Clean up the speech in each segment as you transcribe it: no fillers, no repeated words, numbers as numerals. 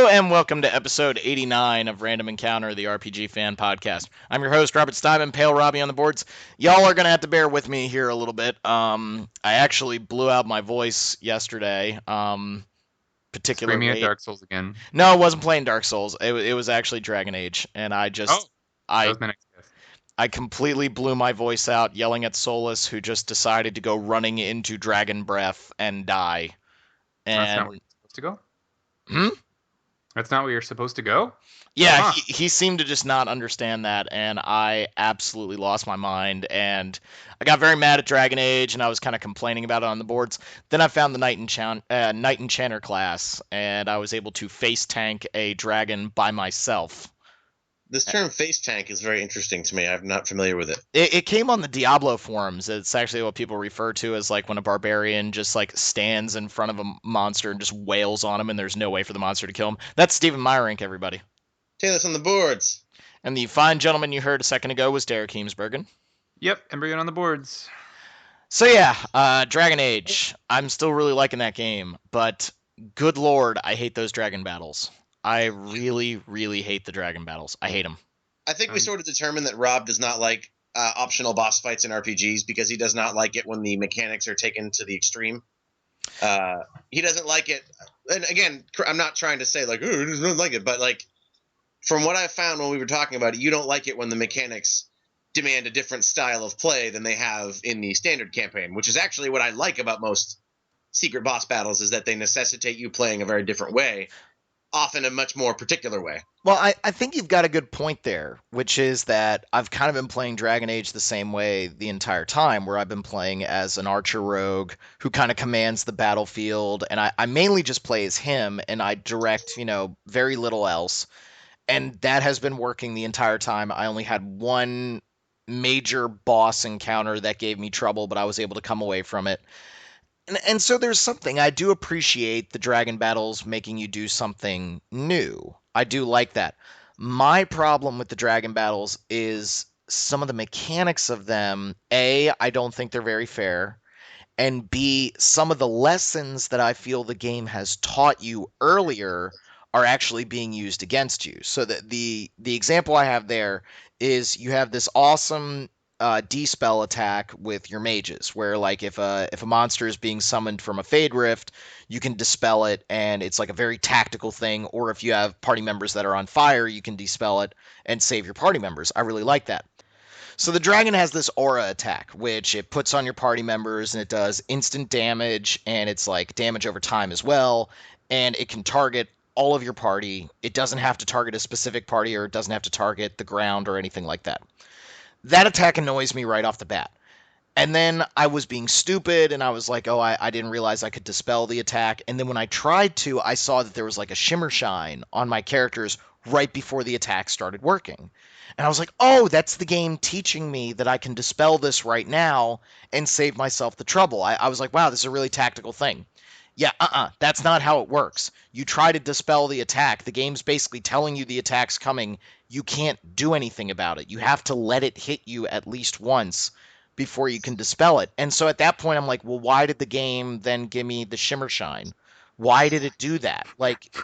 and welcome to episode 89 of Random Encounter, the RPG fan podcast. I'm your host, Robert Steinman, Pale Robbie on the boards. Y'all are going to have to bear with me here a little bit. I actually blew out my voice yesterday, Screaming at particularly. Dark Souls again. No, it wasn't playing Dark Souls. It was actually Dragon Age, and Oh, that I, was my next guess. I completely blew my voice out yelling at Solus, who just decided to go running into Dragon Breath and die. That's not where And, you're supposed to go? hmm? That's not where you're supposed to go? Yeah, Huh. he seemed to just not understand that, and I absolutely lost my mind. And I got very mad at Dragon Age, and I was kind of complaining about it on the boards. Then I found the Knight Enchanter class, and I was able to face tank a dragon by myself. This term face tank is very interesting to me. I'm not familiar with it. It came on the Diablo forums. It's actually what people refer to as like when a barbarian just like stands in front of a monster and just wails on him, and there's no way for the monster to kill him. That's Stephen Meyerink, everybody. Taylor's on the boards. And the fine gentleman you heard a second ago was Derek Heemsbergen. Yep, Embryo on the boards. So yeah, Dragon Age. I'm still really liking that game, but good lord, I hate those dragon battles. I really, really hate the dragon battles. I hate them. I think we sort of determined that Rob does not like optional boss fights in RPGs because he does not like it when the mechanics are taken to the extreme. He doesn't like it. And again, I'm not trying to say like, oh, he doesn't like it, but like from what I found when we were talking about it, you don't like it when the mechanics demand a different style of play than they have in the standard campaign, which is actually what I like about most secret boss battles is that they necessitate you playing a very different way, often a much more particular way. Well, I think you've got a good point there, which is that I've kind of been playing Dragon Age the same way the entire time, where I've been playing as an archer rogue who kind of commands the battlefield, and I mainly just play as him, and I direct, very little else. And that has been working the entire time. I only had one major boss encounter that gave me trouble, but I was able to come away from it. And so there's something I do appreciate the dragon battles making you do something new. I do like that. My problem with the dragon battles is some of the mechanics of them. A, I don't think they're very fair. And B, some of the lessons that I feel the game has taught you earlier are actually being used against you. So the example I have there is you have this awesome dispel attack with your mages, where like if a monster is being summoned from a Fade Rift, you can dispel it, and it's like a very tactical thing. Or if you have party members that are on fire, you can dispel it and save your party members. I really like that. So the dragon has this aura attack, which it puts on your party members, and it does instant damage, and it's like damage over time as well, and it can target all of your party. It doesn't have to target a specific party, or it doesn't have to target the ground or anything like that. That attack annoys me right off the bat. And then I was being stupid, and I was like, oh, I didn't realize I could dispel the attack. And then when I tried to, I saw that there was like a Shimmershine on my characters right before the attack started working. And I was like, oh, that's the game teaching me that I can dispel this right now and save myself the trouble. I was like, wow, this is a really tactical thing. Yeah, that's not how it works. You try to dispel the attack. The game's basically telling you the attack's coming. You can't do anything about it. You have to let it hit you at least once before you can dispel it. And so at that point, I'm like, well, why did the game then give me the Shimmershine? Why did it do that? Like,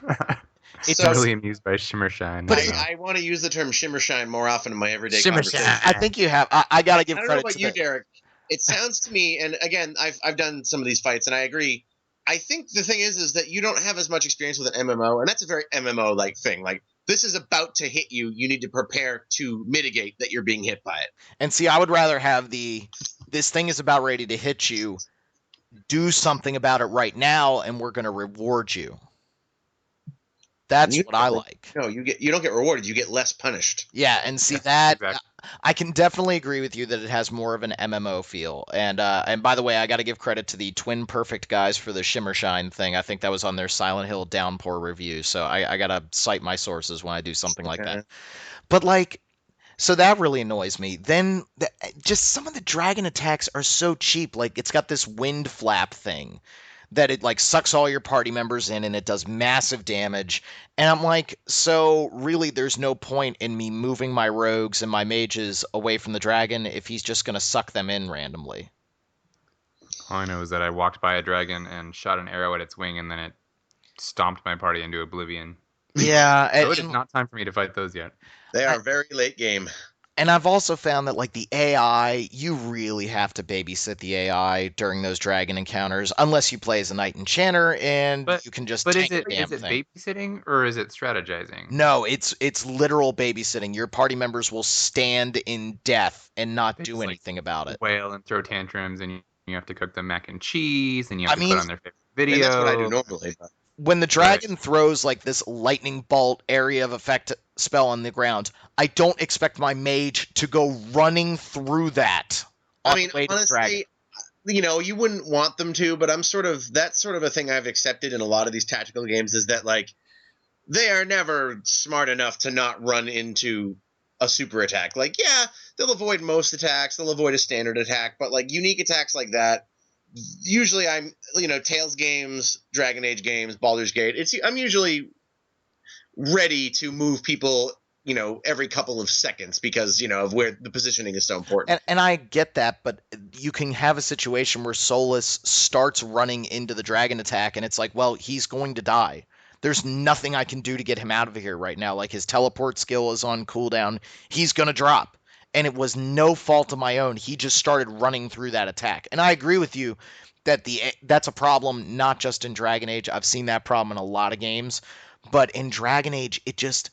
It's So- really amused by Shimmershine. But I want to use the term shimmershine more often in my everyday Shimmershine. conversation. I think you have. I got to give I don't know credit about to you, the. Derek. It sounds to me, and again, I've done some of these fights, and I agree. I think the thing is that you don't have as much experience with an MMO, and that's a very MMO like thing. Like this is about to hit you. You need to prepare to mitigate that you're being hit by it. And see, I would rather have this thing is about ready to hit you. Do something about it right now, and we're going to reward you. That's what I like. No, you don't get rewarded. You get less punished. Yeah, and see that Exactly. I can definitely agree with you that it has more of an MMO feel. And by the way, I got to give credit to the Twin Perfect guys for the Shimmershine thing. I think that was on their Silent Hill Downpour review. So I got to cite my sources when I do something like that. But like, so that really annoys me. Then just some of the dragon attacks are so cheap. Like it's got this wind flap thing that it like sucks all your party members in, and it does massive damage. And I'm like, so really there's no point in me moving my rogues and my mages away from the dragon if he's just going to suck them in randomly. All I know is that I walked by a dragon and shot an arrow at its wing, and then it stomped my party into oblivion. Yeah, So it is not time for me to fight those yet. They are very late game. and I've also found that like the AI, you really have to babysit the AI during those dragon encounters, unless you play as a knight enchanter and But you can just but tank the is damn it thing. babysitting or is it strategizing? No, it's literal babysitting. Your party members will stand in death and not They do just like anything about it. wail and throw tantrums, and you have to cook them mac and cheese, and you have I to put mean, on their favorite I mean, that's what I do video. normally. But when the Right. dragon throws like this lightning bolt area of effect spell on the ground, I don't expect my mage to go running through that I on mean, the way to the dragon. honestly, you wouldn't want them to, but that's sort of a thing I've accepted in a lot of these tactical games is that like they are never smart enough to not run into a super attack. Like, yeah, they'll avoid most attacks, they'll avoid a standard attack, but like unique attacks like that, usually Tales games, Dragon Age games, Baldur's Gate, I'm usually ready to move people, every couple of seconds because, of where the positioning is so important. And I get that, but you can have a situation where Solus starts running into the dragon attack, and it's like, well, he's going to die. There's nothing I can do to get him out of here right now. Like his teleport skill is on cooldown. He's going to drop. And it was no fault of my own. He just started running through that attack. And I agree with you that that's a problem not just in Dragon Age. I've seen that problem in a lot of games, but in Dragon Age, it just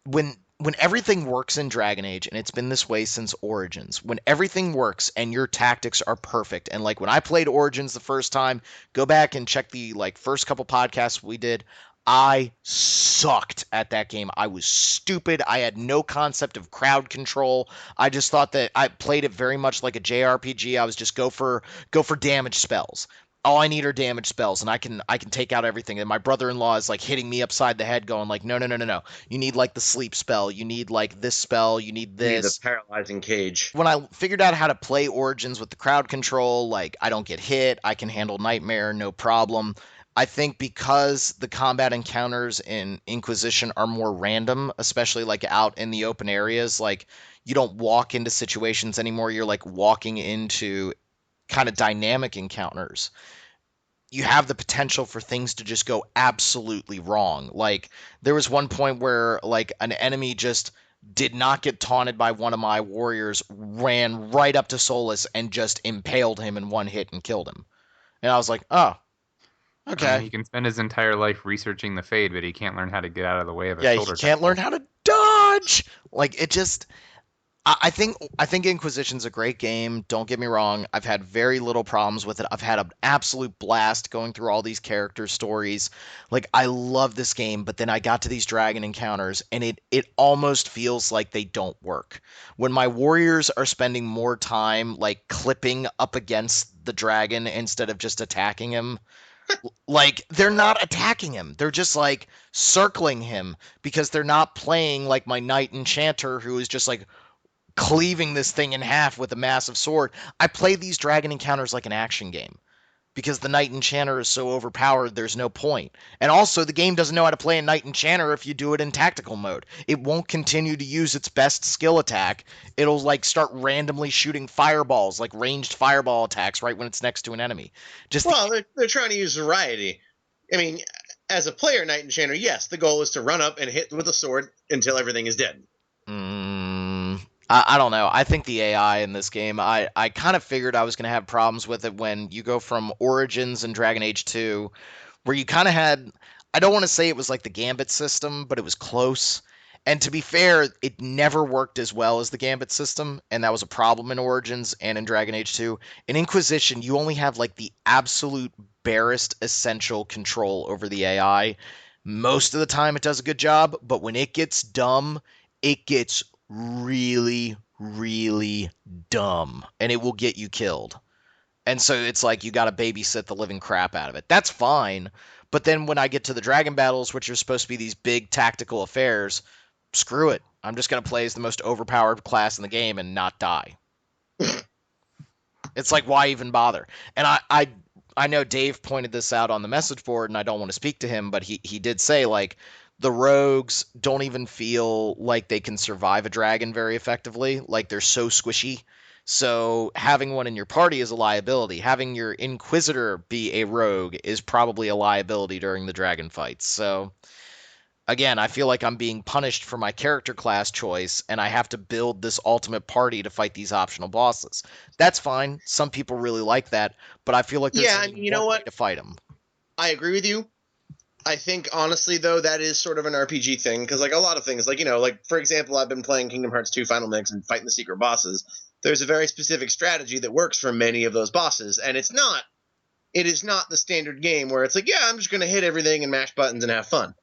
when everything works in Dragon Age, and it's been this way since Origins, when everything works and your tactics are perfect, and like when I played Origins the first time, go back and check the like first couple podcasts we did. I sucked at that game. I was stupid. I had no concept of crowd control. I just thought that I played it very much like a JRPG. I was just go for damage spells. All I need are damage spells, and I can take out everything. And my brother-in-law is like hitting me upside the head, going like, no, no, no, no, no. You need like the sleep spell. You need like this spell. You need You need the this. paralyzing cage. When I figured out how to play Origins with the crowd control, like I don't get hit. I can handle Nightmare, no problem. I think because the combat encounters in Inquisition are more random, especially like out in the open areas, like you don't walk into situations anymore. You're like walking into kind of dynamic encounters. You have the potential for things to just go absolutely wrong. Like there was one point where like an enemy just did not get taunted by one of my warriors, ran right up to Solus and just impaled him in one hit and killed him. And I was like, "Oh, I mean, okay. he can spend his entire life researching the Fade, but he can't learn how to get out of the way of a Yeah, he shoulder can't learn tackle. how to dodge." Like it just I think Inquisition's a great game. Don't get me wrong. I've had very little problems with it. I've had an absolute blast going through all these character stories. Like I love this game, but then I got to these dragon encounters and it almost feels like they don't work. When my warriors are spending more time like clipping up against the dragon instead of just attacking him, like they're not attacking him. They're just like circling him because they're not playing like my knight enchanter who is just like cleaving this thing in half with a massive sword. I play these dragon encounters like an action game because the knight enchanter is so overpowered there's no point. And also the game doesn't know how to play a knight enchanter if you do it in tactical mode. It won't continue to use its best skill attack. It'll like start randomly shooting fireballs, like ranged fireball attacks right when it's next to an enemy. Just Well, they're trying to use variety. I mean, as a player, Knight Enchanter, yes, the goal is to run up and hit with a sword until everything is dead. I don't know. I think the AI in this game, I kind of figured I was going to have problems with it when you go from Origins and Dragon Age 2, where you kind of had, I don't want to say it was like the Gambit system, but it was close. And to be fair, it never worked as well as the Gambit system, and that was a problem in Origins and in Dragon Age 2. In Inquisition, you only have like the absolute barest essential control over the AI. Most of the time, it does a good job, but when it gets dumb, it gets really, really dumb, and it will get you killed. And so it's like you got to babysit the living crap out of it. That's fine. But then when I get to the dragon battles, which are supposed to be these big tactical affairs, screw it. I'm just going to play as the most overpowered class in the game and not die. It's like, why even bother? And I know Dave pointed this out on the message board, and I don't want to speak to him, but he did say, like, the rogues don't even feel like they can survive a dragon very effectively. Like, they're so squishy. So having one in your party is a liability. Having your inquisitor be a rogue is probably a liability during the dragon fights. So again, I feel like I'm being punished for my character class choice, and I have to build this ultimate party to fight these optional bosses. That's fine. Some people really like that, but I feel like there's Yeah, I only mean, you one know way what? to fight them. I agree with you. I think honestly though that is sort of an RPG thing because like a lot of things like like for example I've been playing Kingdom Hearts 2 Final Mix and fighting the secret bosses. There's a very specific strategy that works for many of those bosses, and it is not the standard game where it's like, yeah, I'm just going to hit everything and mash buttons and have fun.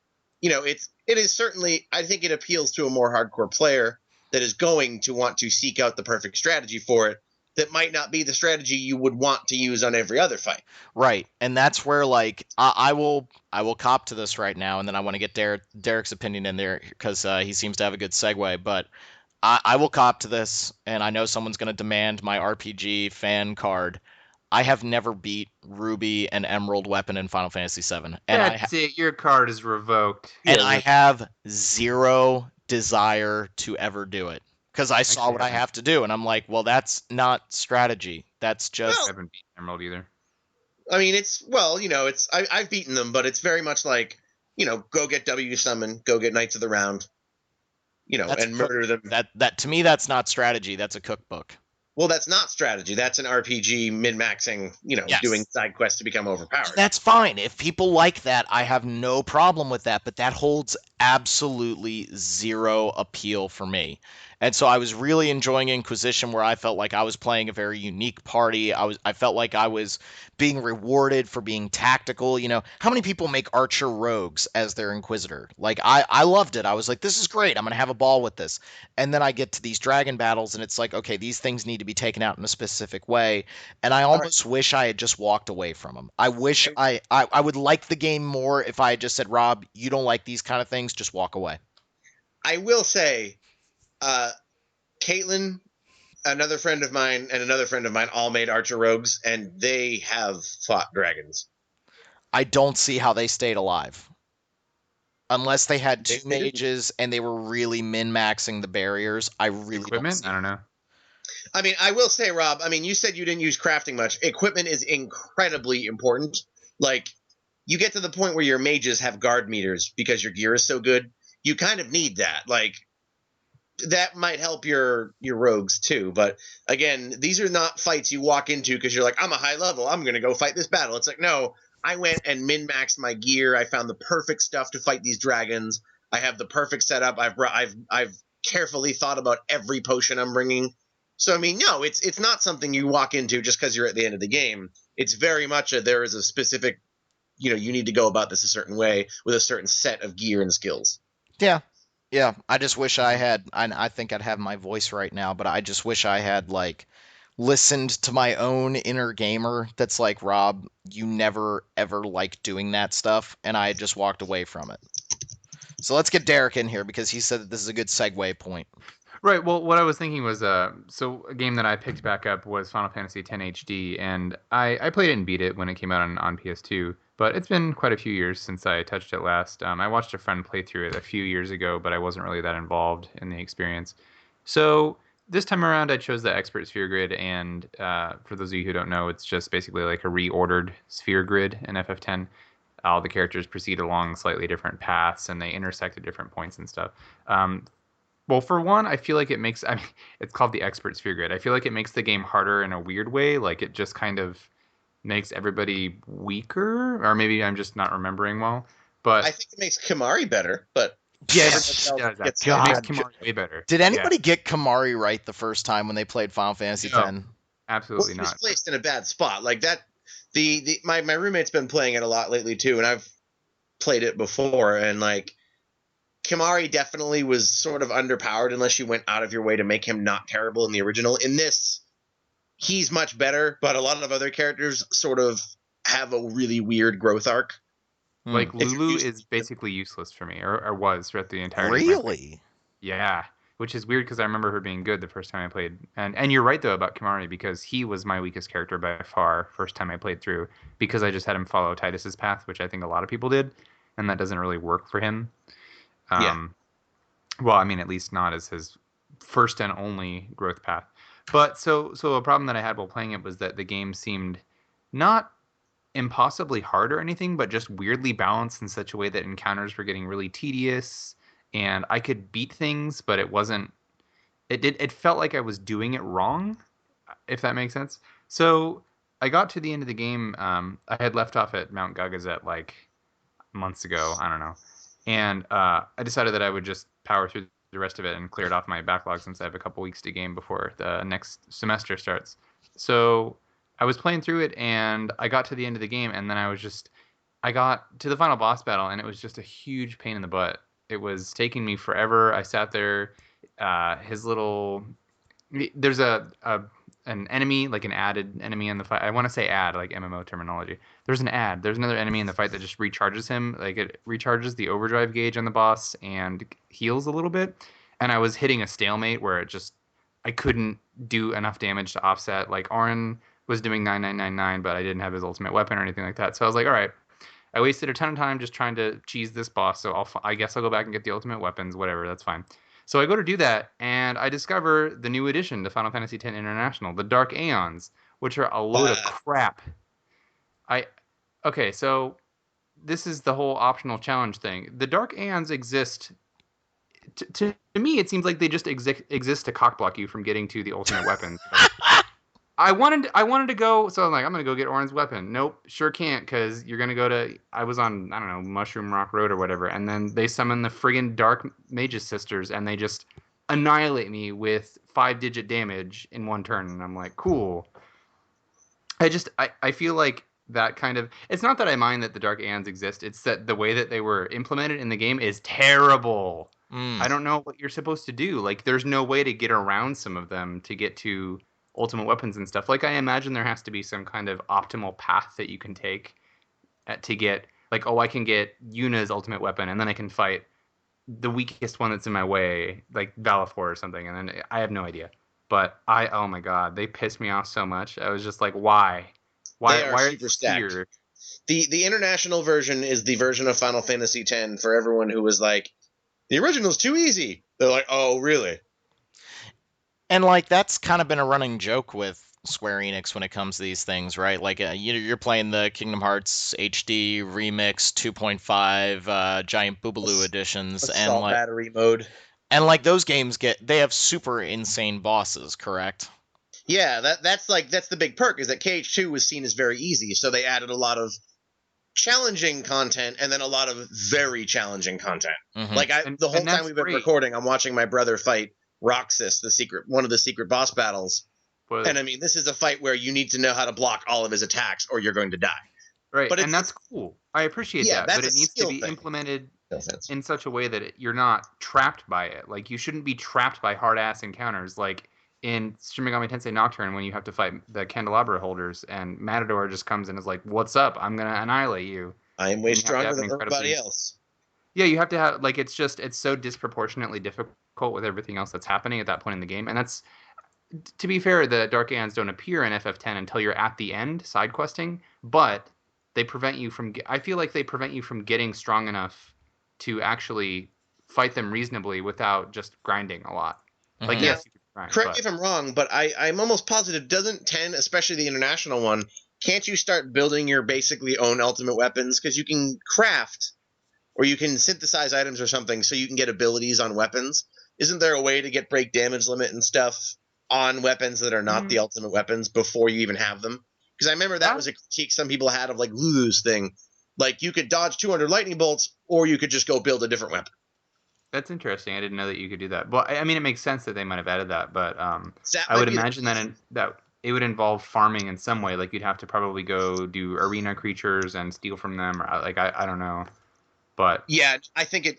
It is certainly, I think it appeals to a more hardcore player that is going to want to seek out the perfect strategy for it that might not be the strategy you would want to use on every other fight. Right, and that's where like I will cop to this right now, and then I want to get Derek's opinion in there because he seems to have a good segue. But I will cop to this, and I know someone's going to demand my RPG fan card. I have never beat Ruby and Emerald Weapon in Final Fantasy VII, That's it. Your card is revoked. and Yeah, I have zero desire to ever do it because I saw Actually, what I have to do, and I'm like, well, that's not strategy. That's well, just I haven't beaten Emerald either. I mean, I've beaten them, but it's very much like, go get W summon, go get Knights of the Round, that's a and murder them. that to me that's not strategy. That's a cookbook. Well, that's not strategy. That's an RPG min maxing, doing Yes. side quests to become And overpowered. that's fine. If people like that, I have no problem with that, but that holds absolutely zero appeal for me. And so I was really enjoying Inquisition where I felt like I was playing a very unique party. I felt like I was being rewarded for being tactical. How many people make archer rogues as their inquisitor? Like I loved it. I was like, this is great. I'm gonna have a ball with this. And then I get to these dragon battles and it's like, okay, these things need to be taken out in a specific way, and I All right. almost wish I had just walked away from them. I wish I would like the game more if I had just said, Rob, you don't like these kind of things, just walk away. I will say, uh, Caitlin, another friend of mine, and another friend of mine all made Archer Rogues, and they have fought dragons. I don't see how they stayed alive. Unless they had two They didn't. mages and they were really min maxing the barriers, I really don't Equipment? see I it. don't know. I mean, I will say, Rob, I mean, you said you didn't use crafting much. Equipment is incredibly important. Like, you get to the point where your mages have guard meters because your gear is so good. You kind of need that. Like, that might help your rogues too. But again, these are not fights you walk into because you're like, I'm a high level, I'm gonna go fight this battle. It's like, no, I went and min maxed my gear. I found the perfect stuff to fight these dragons. I have the perfect setup. I've carefully thought about every potion I'm bringing. So I mean, no, it's not something you walk into just because you're at the end of the game. It's very much there is a specific, you need to go about this a certain way with a certain set of gear and skills. Yeah. Yeah. I just wish I had I think I'd have my voice right now, but I just wish I had like listened to my own inner gamer that's like, Rob, you never ever liked doing that stuff, and I just walked away from it. So let's get Derek in here because he said that this is a good segue point. Right. Well, what I was thinking was, so a game that I picked back up was Final Fantasy X HD, and I played it and beat it when it came out on PS2. But it's been quite a few years since I touched it last. I watched a friend play through it a few years ago, but I wasn't really that involved in the experience. So this time around, I chose the Expert Sphere Grid, and for those of you who don't know, it's just basically like a reordered sphere grid in FF10. All the characters proceed along slightly different paths, and they intersect at different points and stuff. Well, for one, I feel like it makes, I mean, it's called the Expert Sphere Grid. I feel like it makes the game harder in a weird way. Like it just kind of makes everybody weaker, or maybe I'm just not remembering well. I But think it makes Kamari better, but yes, everybody yeah, else gets it makes God, Kimari way better. did Yeah, anybody get Kamari right the first time when they played Final Fantasy no, X? well, absolutely he was not. placed in a bad spot like that. My roommate's been playing it a lot lately too, and I've played it before, and like Kimari definitely was sort of underpowered unless you went out of your way to make him not terrible in the original. In this, he's much better, but a lot of other characters sort of have a really weird growth arc. Hmm. Like If you're Lulu used is basically useless for me, or was throughout the entirety of my play. Really? Yeah, which is weird because I remember her being good the first time I played. And you're right though about Kimari because he was my weakest character by far first time I played through because I just had him follow Titus's path, which I think a lot of people did, and that doesn't really work for him. Yeah, Um, well, I mean, at least not as his first and only growth path. But so a problem that I had while playing it was that the game seemed not impossibly hard or anything, but just weirdly balanced in such a way that encounters were getting really tedious, and I could beat things, but it wasn't. It felt like I was doing it wrong, if that makes sense. So I got to the end of the game. I had left off at Mount Gagazet like months ago. I don't know, and I decided that I would just power through the rest of it and clear it off my backlog since I have a couple weeks to game before the next semester starts. So I was playing through it, and I got to the end of the game, and then I got to the final boss battle, and it was just a huge pain in the butt. It was taking me forever. I sat there. His little there's an enemy, like an added enemy in the fight. I want to say add, like MMO terminology. There's an add. There's another enemy in the fight that just recharges him. Like it recharges the overdrive gauge on the boss and heals a little bit. And I was hitting a stalemate where I couldn't do enough damage to offset. Like Auron was doing 9999, but I didn't have his ultimate weapon or anything like that. So I was like, all right, I wasted a ton of time just trying to cheese this boss. So I guess I'll go back and get the ultimate weapons. Whatever, that's fine. So I go to do that, and I discover the new addition to Final Fantasy X International, the Dark Aeons, which are a load of crap. Okay, so this is the whole optional challenge thing. The Dark Aeons exist. To me, it seems like they just exist to cockblock you from getting to the ultimate weapons. I wanted to go, so I'm like, I'm gonna go get Auron's weapon. Nope, sure can't, because you're gonna go to. I was on, I don't know, Mushroom Rock Road or whatever, and then they summon the friggin' Dark Mage's Sisters, and they just annihilate me with 5-digit damage in one turn, and I'm like, cool. I feel like that kind of. It's not that I mind that the Dark Aeons exist. It's that the way that they were implemented in the game is terrible. I don't know what you're supposed to do. Like, there's no way to get around some of them to get to ultimate weapons and stuff. Like, I imagine there has to be some kind of optimal path that you can take to get, like, oh, I can get Yuna's ultimate weapon, and then I can fight the weakest one that's in my way, like Valifor or something, and then I have no idea. But oh my god, they pissed me off so much. I was just like, why? They are why super stacked. Here? The international version is the version of Final Fantasy X for everyone who was like, the original's too easy. They're like, oh, really? And like that's kind of been a running joke with Square Enix when it comes to these things, right? Like you're playing the Kingdom Hearts HD Remix 2.5 Giant Boobaloo editions, and like battery mode, and like those games they have super insane bosses, correct? Yeah, that's the big perk is that KH2 was seen as very easy, so they added a lot of challenging content and then a lot of very challenging content. Mm-hmm. Like the whole time we've been recording, I'm watching my brother fight Roxas, one of the secret boss battles. But, and I mean, this is a fight where you need to know how to block all of his attacks or you're going to die. Right, but that's cool. I appreciate that, but it needs to be implemented in such a way that you're not trapped by it. Like, you shouldn't be trapped by hard-ass encounters. Like, in Shin Megami Tensei Nocturne, when you have to fight the candelabra holders, and Matador just comes in and is like, what's up? I'm going to annihilate you. I am way stronger than everybody else. Yeah, you have to have, like, it's so disproportionately difficult with everything else that's happening at that point in the game. And that's, to be fair, the Dark Aeons don't appear in FF10 until you're at the end, side questing, but they prevent you from, I feel like they prevent you from getting strong enough to actually fight them reasonably without just grinding a lot. Mm-hmm. Like, yes, you can grind, correct me if I'm wrong, but I'm almost positive, doesn't 10, especially the international one, can't you start building your basically own ultimate weapons? Because you can craft or you can synthesize items or something so you can get abilities on weapons. Isn't there a way to get break damage limit and stuff on weapons that are not the ultimate weapons before you even have them? Because I remember that was a critique some people had of like Lulu's thing. Like, you could dodge 200 lightning bolts or you could just go build a different weapon. That's interesting. I didn't know that you could do that. Well, I mean, it makes sense that they might have added that, but I would imagine that it would involve farming in some way. Like, you'd have to probably go do arena creatures and steal from them. Or, like, I don't know. But yeah, I think it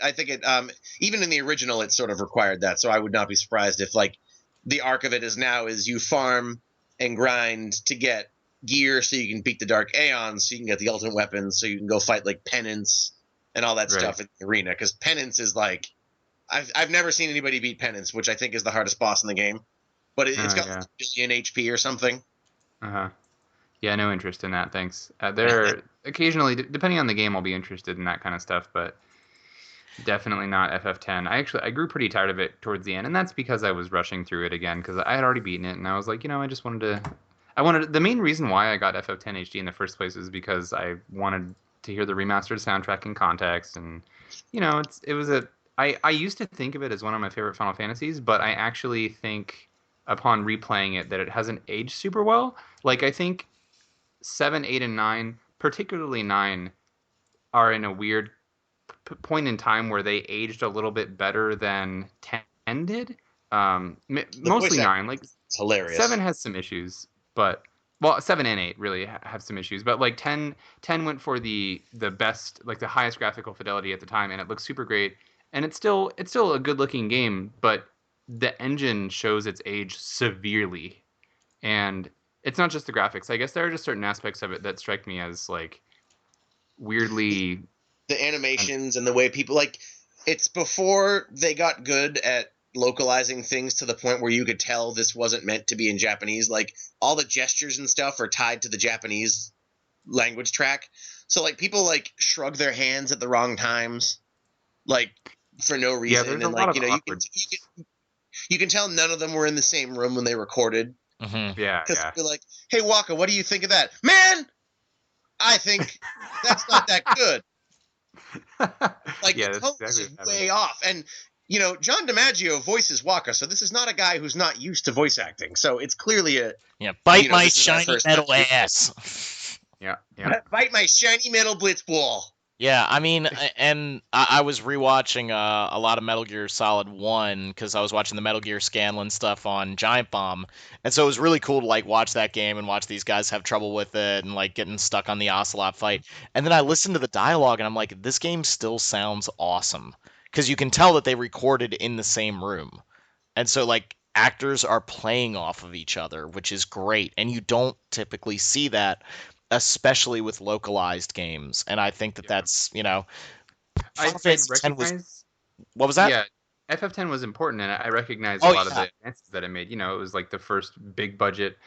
even in the original it sort of required that, so I would not be surprised if like the arc of it is you farm and grind to get gear so you can beat the Dark Aeons, so you can get the ultimate weapons, so you can go fight like Penance and all that stuff in the arena, because Penance is like I've never seen anybody beat Penance, which I think is the hardest boss in the game, but it's got like a billion HP or something. Yeah, no interest in that, thanks. There occasionally, depending on the game, I'll be interested in that kind of stuff, but definitely not FF10. I grew pretty tired of it towards the end, and that's because I was rushing through it again, because I had already beaten it, and I was like, I just wanted to... The main reason why I got FF10 HD in the first place is because I wanted to hear the remastered soundtrack in context, and it was a. I used to think of it as one of my favorite Final Fantasies, but I actually think upon replaying it that it hasn't aged super well. Like I think 7, 8, and 9, particularly 9, are in a weird point in time where they aged a little bit better than 10 did. The voice Mostly acting 9. Like is hilarious. 7 has some issues, but well, 7 and 8 really have some issues. But like 10 went for the best, like the highest graphical fidelity at the time, and it looks super great. And it's still a good looking game, but the engine shows its age severely, and it's not just the graphics. I guess there are just certain aspects of it that strike me as like weirdly. The animations and the way people like it's before they got good at localizing things to the point where you could tell this wasn't meant to be in Japanese. Like all the gestures and stuff are tied to the Japanese language track. So like people like shrug their hands at the wrong times, like for no Yeah, reason, there's a and lot like of awkward. you can tell none of them were in the same room when they recorded Hmm. Yeah, because yeah. they're like, "Hey Waka, what do you think of that, man? I think that's not that good." Like Yeah, the that's tone is exactly what just happened. way off. And John DiMaggio voices Waka, so this is not a guy who's not used to voice acting. So it's clearly a Yeah, bite my this is our shiny first time metal to do ass. Yeah, yeah. bite my shiny metal blitz ball. Yeah, I mean, and I was rewatching a lot of Metal Gear Solid 1 because I was watching the Metal Gear Scanlan stuff on Giant Bomb. And so it was really cool to like watch that game and watch these guys have trouble with it and like getting stuck on the Ocelot fight. And then I listened to the dialogue and I'm like, this game still sounds awesome because you can tell that they recorded in the same room. And so like actors are playing off of each other, which is great. And you don't typically see that, especially with localized games. And I think that Yeah. that's, I Final I'd Fantasy X was recognize. what was that? Yeah, FF10 was important, and I recognize a Oh lot of yeah. the advances that it made. It was like the first big budget.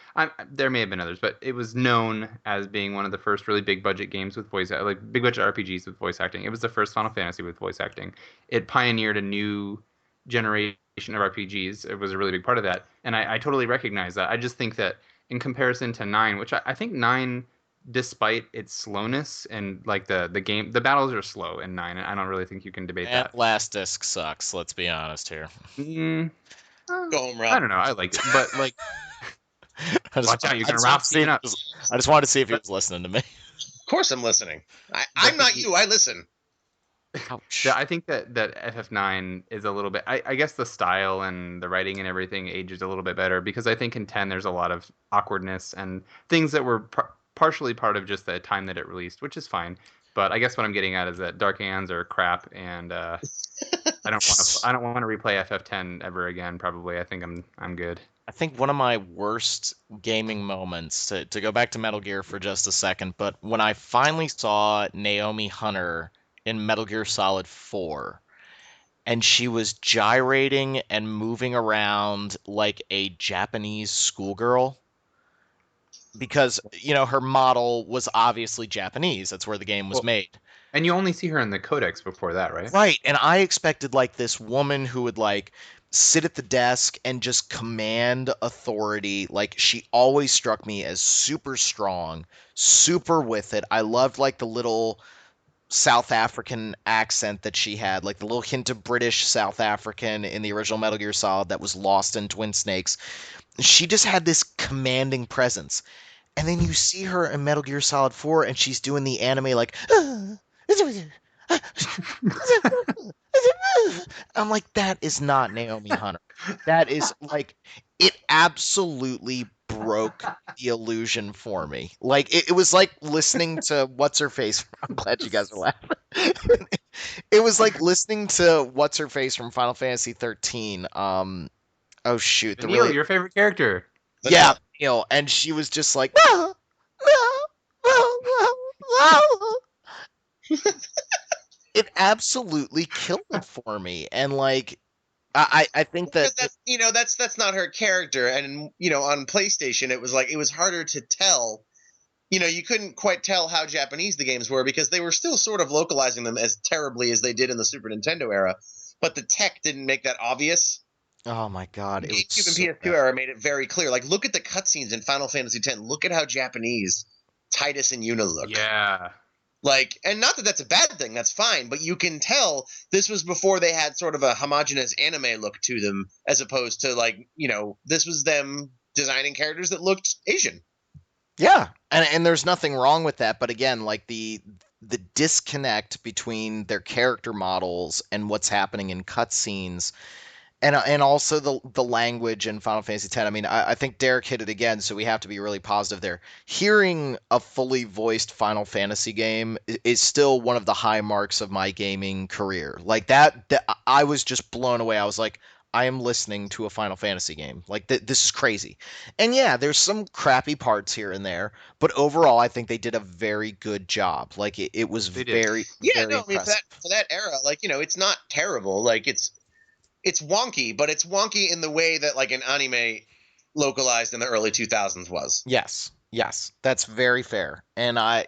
There may have been others, but it was known as being one of the first really big budget games with like big budget RPGs with voice acting. It was the first Final Fantasy with voice acting. It pioneered a new generation of RPGs. It was a really big part of that, and I totally recognize that. I just think that in comparison to 9, which I think 9, despite its slowness and like the game, the battles are slow in 9, and I don't really think you can debate And that. last disc sucks, let's be honest here. Mm, Go home, I Rob. don't know. I liked it, but like, I just, watch out, you're I gonna just wanted Ralph to see if speaking he up. was, I just wanted to see if he But was listening to me. Of course, I'm listening. I'm but not you. I listen. Ouch. I think that FF9 is a little bit. I guess the style and the writing and everything ages a little bit better because I think in 10 there's a lot of awkwardness and things that were partially part of just the time that it released, which is fine. But I guess what I'm getting at is that Dark Hands are crap, and I don't want to replay FF10 ever again. Probably, I think I'm good. I think one of my worst gaming moments, to go back to Metal Gear for just a second, but when I finally saw Naomi Hunter in Metal Gear Solid 4, and she was gyrating and moving around like a Japanese schoolgirl because, her model was obviously Japanese. That's where the game was Well, made. and you only see her in the codex before that, right? Right, and I expected like this woman who would like sit at the desk and just command authority. Like she always struck me as super strong, super with it. I loved like the little South African accent that she had, like the little hint of British South African in the original Metal Gear Solid that was lost in Twin Snakes. She just had this commanding presence. And then you see her in Metal Gear Solid 4 and she's doing the anime like I'm like, that is not Naomi Hunter. That is like, it absolutely broke the illusion for me. Like, it was like listening to what's her face. I'm glad you guys are laughing. It was like listening to what's her face from Final Fantasy 13. Oh shoot, the Neil, really, your favorite character. yeah, Vanilla. and she was just like, no, no, no, no, no. It absolutely killed it for me, and like I think that Because that's not her character, and on PlayStation it was like it was harder to tell. You couldn't quite tell how Japanese the games were because they were still sort of localizing them as terribly as they did in the Super Nintendo era, but the tech didn't make that obvious. Oh my god, it was GameCube and so PS2 bad. era made it very clear. Like, look at the cutscenes in Final Fantasy X. Look at how Japanese Titus and Yuna look. Yeah. Like, and not that that's a bad thing, that's fine, but you can tell this was before they had sort of a homogenous anime look to them, as opposed to, like, this was them designing characters that looked Asian. Yeah, and there's nothing wrong with that, but again, like the disconnect between their character models and what's happening in cutscenes, and also the language in Final Fantasy X. I mean, I think Derek hit it again, so we have to be really positive there. Hearing a fully voiced Final Fantasy game is still one of the high marks of my gaming career. Like that I was just blown away. I was like, I am listening to a Final Fantasy game. Like this is crazy. And yeah, there's some crappy parts here and there, but overall, I think they did a very good job. Like it was They did. very, Yeah, very no, I mean, impressive. for that era, like, it's not terrible. Like, it's wonky, but it's wonky in the way that, like, an anime localized in the early 2000s was. Yes, yes, that's very fair. And I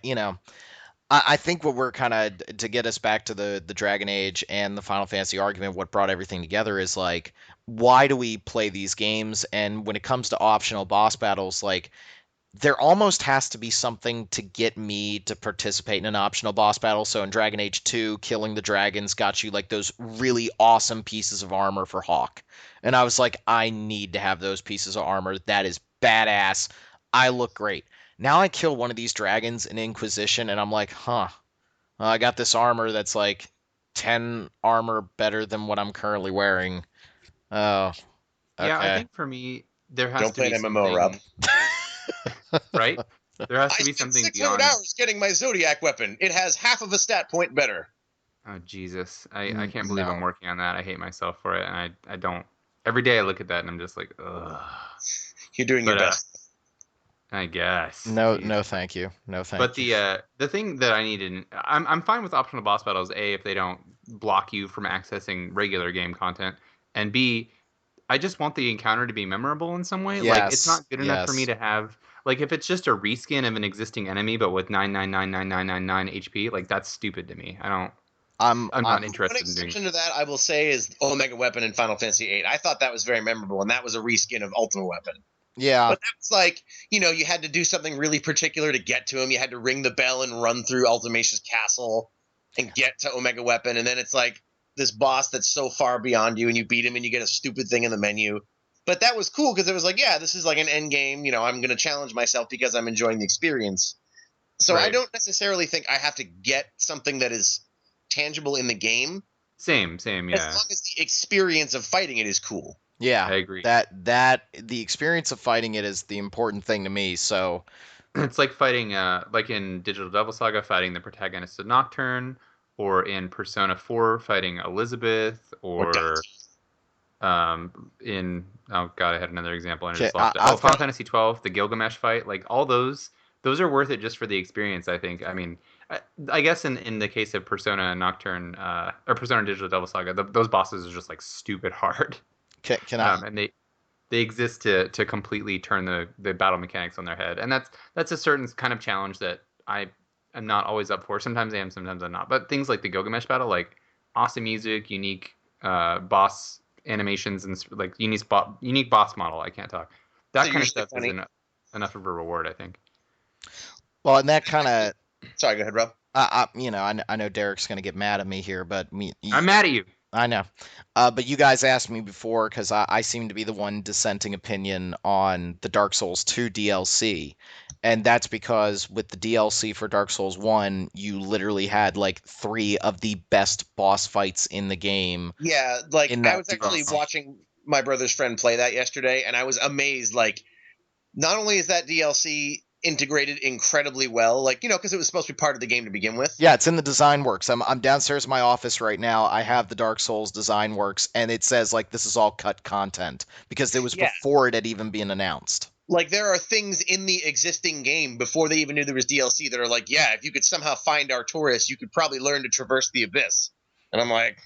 think what we're kind of to get us back to the Dragon Age and the Final Fantasy argument, what brought everything together is like, why do we play these games? And when it comes to optional boss battles, like there almost has to be something to get me to participate in an optional boss battle. So in Dragon Age 2, killing the dragons got you like those really awesome pieces of armor for Hawk. And I was like, I need to have those pieces of armor. That is badass. I look great. Now I kill one of these dragons in Inquisition and I'm like, huh, I got this armor that's like 10 armor better than what I'm currently wearing. Oh, Yeah, I okay. think for me there has Don't to play be an MMO, Rob. something, right? There has I to be spent something 600 beyond. hours getting my Zodiac weapon. It has half of a stat point better. Oh Jesus, I can't believe I'm No. working on that. I hate myself for it, and I don't. Every day I look at that and I'm just like, ugh. You're doing your But best. I guess. No, Jeez. no, thank you. No, But thank you. the thing that I need in I'm fine with optional boss battles. A, if they don't block you from accessing regular game content, and B, I just want the encounter to be memorable in some way. Like it's Yes, not good enough for me yes. to have like if it's just a reskin of an existing enemy but with 9999999 HP, like that's stupid to me. I'm I'm I, not One interested in doing. exception to that, I will say, is Omega Weapon in Final Fantasy VIII. I thought that was very memorable, and that was a reskin of Ultimate Weapon. yeah. But that was like, you had to do something really particular to get to him. You had to ring the bell and run through Ultimatia's castle and get to Omega Weapon, and then it's like this boss that's so far beyond you, and you beat him, and you get a stupid thing in the menu. But that was cool because it was like, yeah, this is like an end game. I'm going to challenge myself because I'm enjoying the experience. So I Right. don't necessarily think I have to get something that is tangible in the game, Same, as yeah. long as the experience of fighting it is cool. Yeah. I agree. That the experience of fighting it is the important thing to me. So, It's like fighting, like in Digital Devil Saga, fighting the protagonist of Nocturne, or in Persona 4, fighting Elizabeth, Or or in oh god, I had another example and I okay, just lost it. Oh, I've Final got Fantasy 12, the Gilgamesh fight, like all those are worth it just for the experience. I think. I mean, I guess in the case of Persona and Nocturne, or Persona Digital Devil Saga, those bosses are just like stupid hard, can I and they exist to completely turn the battle mechanics on their head, and that's a certain kind of challenge that I am not always up for. Sometimes I am, sometimes I'm not. But things like the Gilgamesh battle, like awesome music, unique boss animations, and like unique boss model. I can't talk. so That kind of usually stuff is funny. enough of a reward, I think. well, and that kind of Sorry, go ahead, Rob. I know Derek's gonna get mad at me here, but I'm mad at you. I know. But you guys asked me before because I seem to be the one dissenting opinion on the Dark Souls 2 DLC. And that's because with the DLC for Dark Souls 1, you literally had like three of the best boss fights in the game Yeah, like in I that was actually DLC. watching my brother's friend play that yesterday, and I was amazed. Like, not only is that DLC integrated incredibly well, like because it was supposed to be part of the game to begin with. Yeah, it's in the design works. I'm downstairs in my office right now. I have the Dark Souls design works, and it says like this is all cut content because it was Yeah, before it had even been announced. like there are things in the existing game before they even knew there was DLC that are like, yeah, if you could somehow find Artorias, you could probably learn to traverse the abyss. And I'm like,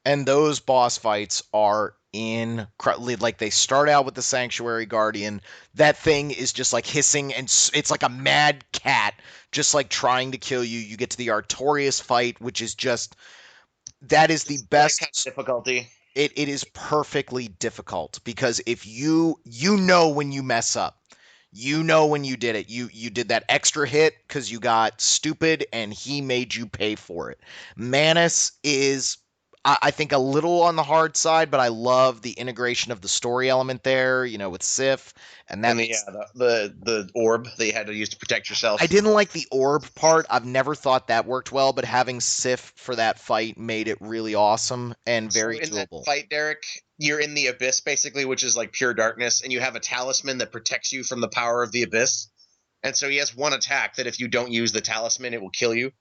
And those boss fights are incredible. Like they start out with the Sanctuary Guardian. That thing is just like hissing, and it's like a mad cat, just like trying to kill you. You get to the Artorias fight, which is just that is the that kind of best. difficulty. it is perfectly difficult because if you know when you mess up, you know when you did it. You did that extra hit because you got stupid and he made you pay for it. Manus is I think a little on the hard side, but I love the integration of the story element there, with Sif, and that And makes the orb that you had to use to protect I yourself. didn't like the orb part. I've never thought that worked well, but having Sif for that fight made it really awesome and So very in that doable. fight, Derek, you're in the abyss basically, which is like pure darkness, and you have a talisman that protects you from the power of the abyss. And so he has one attack that if you don't use the talisman, it will kill you.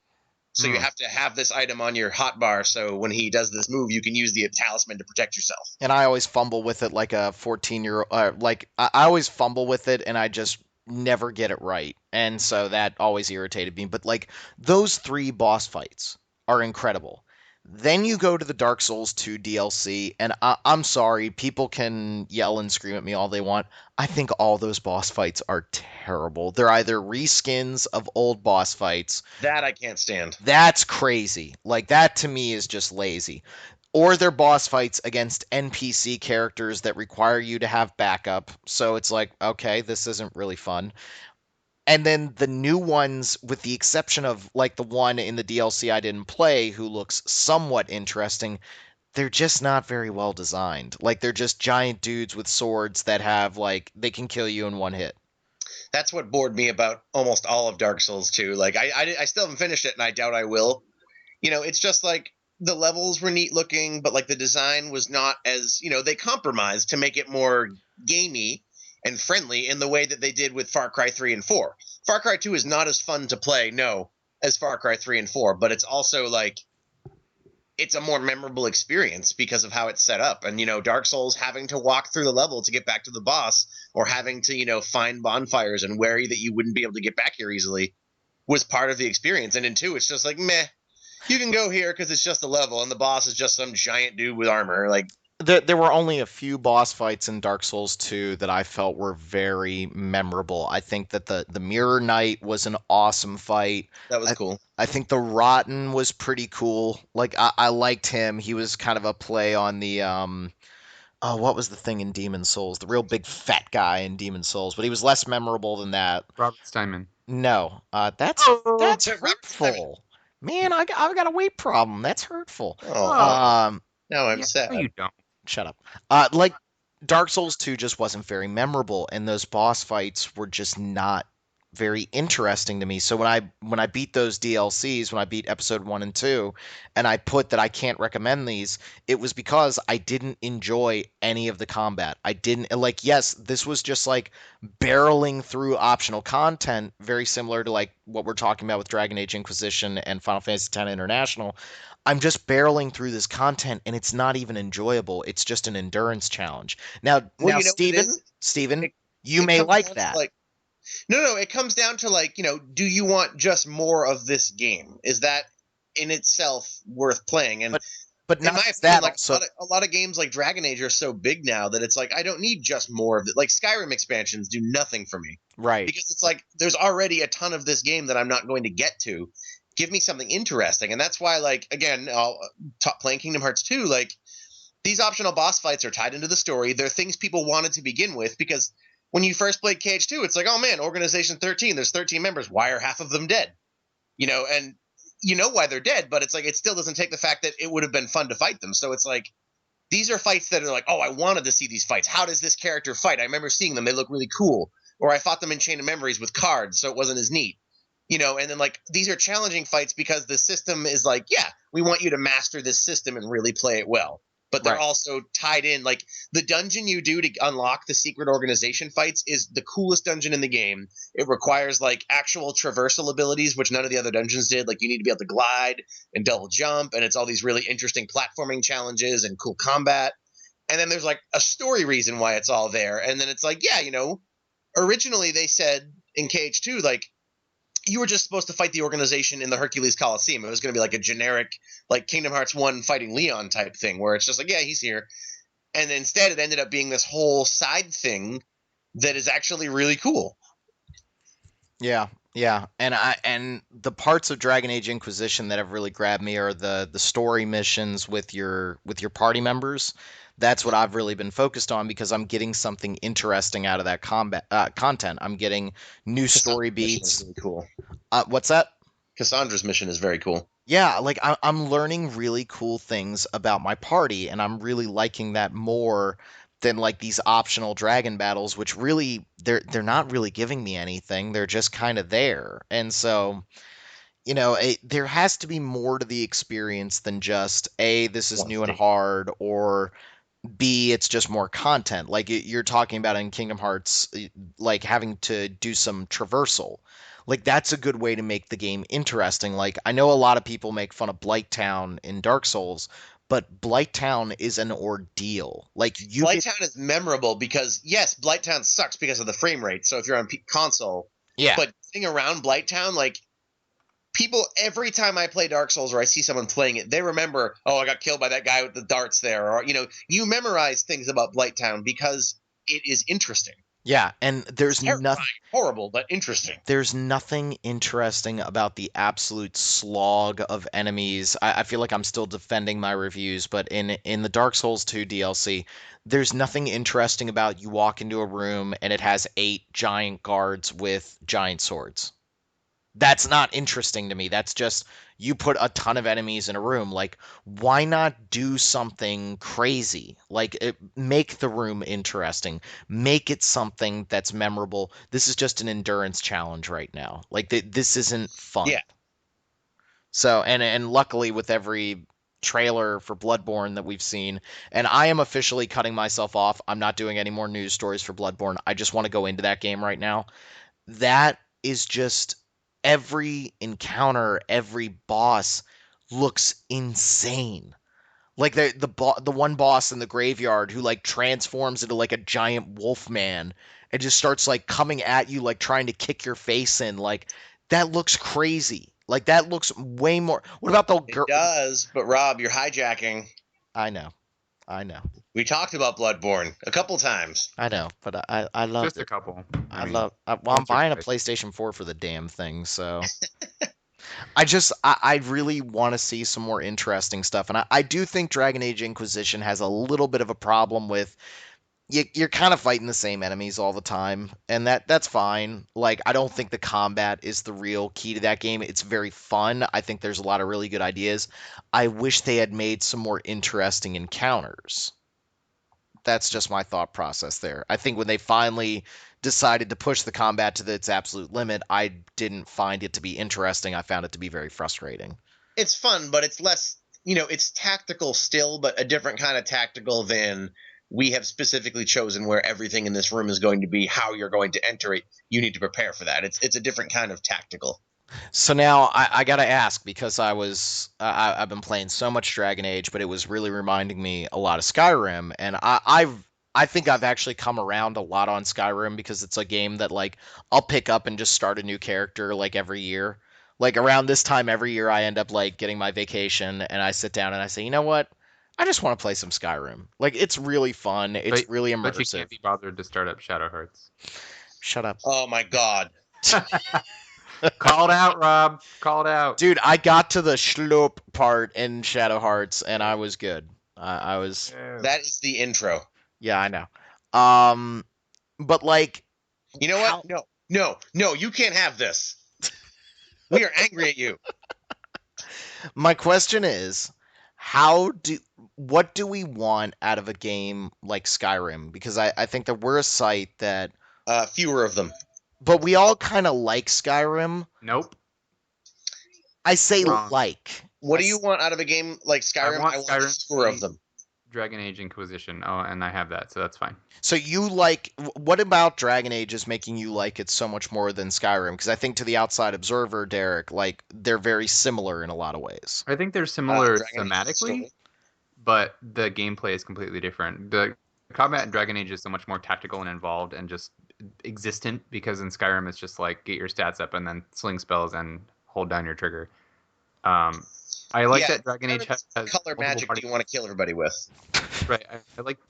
So you Hmm. have to have this item on your hotbar, so when he does this move, you can use the talisman to protect yourself. And I always fumble with it like a 14-year-old. Like I always fumble with it, and I just never get it right, and so that always irritated me. But like those three boss fights are incredible. Then you go to the Dark Souls 2 DLC, and I'm sorry, people can yell and scream at me all they want. I think all those boss fights are terrible. They're either reskins of old boss fights. That I can't stand. That's crazy. Like that to me is just lazy. Or they're boss fights against NPC characters that require you to have backup. So it's like, okay, this isn't really fun. And then the new ones, with the exception of like the one in the DLC I didn't play, who looks somewhat interesting, they're just not very well designed. Like they're just giant dudes with swords that have like they can kill you in one hit. That's what bored me about almost all of Dark Souls 2. Like I still haven't finished it, and I doubt I will. It's just like the levels were neat looking, but like the design was not as they compromised to make it more gamey and friendly in the way that they did with Far Cry 3 and 4. Far Cry 2 is not as fun to play, no, as Far Cry 3 and 4, but it's also like it's a more memorable experience because of how it's set up. And Dark Souls having to walk through the level to get back to the boss, or having to find bonfires and worry that you wouldn't be able to get back here easily, was part of the experience. And in 2, it's just like meh, you can go here because it's just a level, and the boss is just some giant dude with armor. Like, There were only a few boss fights in Dark Souls 2 that I felt were very memorable. I think that the Mirror Knight was an awesome fight. that was I, cool. I think the Rotten was pretty cool. Like I liked him. He was kind of a play on the oh, what was the thing in Demon Souls? The real big fat guy in Demon Souls, but he was less memorable than that. Robert Steinman. No, Oh, that's Robert Simon. hurtful. Man, I've got a weight problem. That's hurtful. Oh, oh, Um, now I'm yeah. No, sad. you don't. Shut up. Like Dark Souls 2 just wasn't very memorable, and those boss fights were just not very interesting to me. So when I beat those DLCs, when I beat episode 1 and 2, and I put that I can't recommend these, it was because I didn't enjoy any of the combat. I didn't like yes, this was just like barreling through optional content, very similar to like what we're talking about with Dragon Age Inquisition and Final Fantasy X International. I'm just barreling through this content and it's not even enjoyable. It's just an endurance challenge. Now, Well, now you know what it Steven, is? Steven, It you it may comes like down to that. like no, it comes down to like do you want just more of this game? Is that in itself worth playing? And But in not my just opinion, that like also, a lot of games like Dragon Age are so big now that it's like I don't need just more of it. Like Skyrim expansions do nothing for me right. because it's like there's already a ton of this game that I'm not going to get to. Give me something interesting, and that's why, like, again, playing Kingdom Hearts 2, like these optional boss fights are tied into the story. They're things people wanted to begin with because when you first played KH2, it's like, oh man, Organization 13, there's 13 members. Why are half of them dead? And you know why they're dead, but it's like it still doesn't take the fact that it would have been fun to fight them. So it's like these are fights that are like, oh, I wanted to see these fights. How does this character fight? I remember seeing them; they look really cool. Or I fought them in Chain of Memories with cards, so it wasn't as neat. And then like these are challenging fights because the system is like, yeah, we want you to master this system and really play it well. But they're Right. also tied in. Like the dungeon you do to unlock the secret organization fights is the coolest dungeon in the game. It requires like actual traversal abilities, which none of the other dungeons did. Like you need to be able to glide and double jump, and it's all these really interesting platforming challenges and cool combat. And then there's like a story reason why it's all there. And then it's like, yeah, originally they said in KH2, like, you were just supposed to fight the organization in the Hercules Coliseum. It was going to be like a generic, like Kingdom Hearts 1 fighting Leon type thing, where it's just like, yeah, he's here. And instead, it ended up being this whole side thing that is actually really cool. Yeah. Yeah, and the parts of Dragon Age Inquisition that have really grabbed me are the story missions with your party members. That's what I've really been focused on because I'm getting something interesting out of that combat content. I'm getting new story Cassandra's mission is beats. really cool. What's that? Cassandra's mission is very cool. Yeah, like I'm learning really cool things about my party, and I'm really liking that more than like these optional dragon battles, which really they're not really giving me anything. They're just kind of there, and so there has to be more to the experience than just A, this is new and Quantity. hard, or B, it's just more content. Like you're talking about in Kingdom Hearts, like having to do some traversal. Like that's a good way to make the game interesting. Like I know a lot of people make fun of Blight Town in Dark Souls, but Blight Town is an ordeal. Like you get, Blighttown is memorable because yes, Blighttown sucks because of the frame rate. So if you're on console, yeah, but getting around Blighttown, like people, every time I play Dark Souls or I see someone playing it, they remember, oh, I got killed by that guy with the darts there, or you memorize things about Blighttown because it is interesting. yeah, and It's terrifying, horrible, but interesting. there's nothing interesting about the absolute slog of enemies. I feel like I'm still defending my reviews, but in the Dark Souls 2 DLC, there's nothing interesting about you walk into a room and it has 8 giant guards with giant swords. That's not interesting to me. That's just you put a ton of enemies in a room. Like, why not do something crazy? Like, make the room interesting. Make it something that's memorable. This is just an endurance challenge right now. Like, this isn't fun. Yeah, So, and luckily with every trailer for Bloodborne that we've seen, and I am officially cutting myself off. I'm not doing any more news stories for Bloodborne. I just want to go into that game right now. That is just every encounter, every boss looks insane. Like the one boss in the graveyard who like transforms into like a giant wolf man and just starts like coming at you like trying to kick your face in. Like that looks crazy. Like that looks way more. What about the it girl? does. But Rob, you're hijacking. I know. I know. We talked about Bloodborne a couple times. I know, but I loved Just a it. couple. I I mean, love. Well, I'm once or buying a twice. PlayStation 4 for the damn thing, so I really want to see some more interesting stuff, and I do think Dragon Age Inquisition has a little bit of a problem with you're kind of fighting the same enemies all the time, and that's fine. Like I don't think the combat is the real key to that game. It's very fun. I think there's a lot of really good ideas. I wish they had made some more interesting encounters. That's just my thought process there. I think when they finally decided to push the combat to its absolute limit, I didn't find it to be interesting. I found it to be very frustrating. It's fun, but it's less, it's tactical still, but a different kind of tactical than we have specifically chosen where everything in this room is going to be, how you're going to enter it. You need to prepare for that. It's a different kind of tactical. So now I gotta ask because I've been playing so much Dragon Age, but it was really reminding me a lot of Skyrim, and I think I've actually come around a lot on Skyrim because it's a game that like I'll pick up and just start a new character like every year. Like around this time every year, I end up like getting my vacation and I sit down and I say, you know what? I just want to play some Skyrim. Like it's really fun. It's But really but you immersive. can't be bothered to start up Shadow Hearts. Shut up. Oh my God. Called out, Rob. Called out. Dude, I got to the schloop part in Shadow Hearts and I was good. I was, That is the intro. yeah, I know. Um, but like, You know how, what? No, you can't have this. We are angry at you. my question is, what do we want out of a game like Skyrim? Because I think that we're a site that, Fewer of them. but we all kind of like Skyrim. Nope. I say Wrong. like. What I do you s- want out of a game like Skyrim? want I want Skyrim fewer to of be- them. Dragon Age Inquisition. Oh, and I have that, so that's fine. So you like what about Dragon Age is making you like it so much more than Skyrim? Because I think to the outside observer, Derek, like they're very similar in a lot of ways. I think they're similar Dragon Age thematically, story. but the gameplay is completely different. The combat in Dragon Age is so much more tactical and involved and just existent, because in Skyrim it's just like get your stats up and then sling spells and hold down your trigger. I like that Dragon Age has What color multiple magic party. do you want to kill everybody with? Right.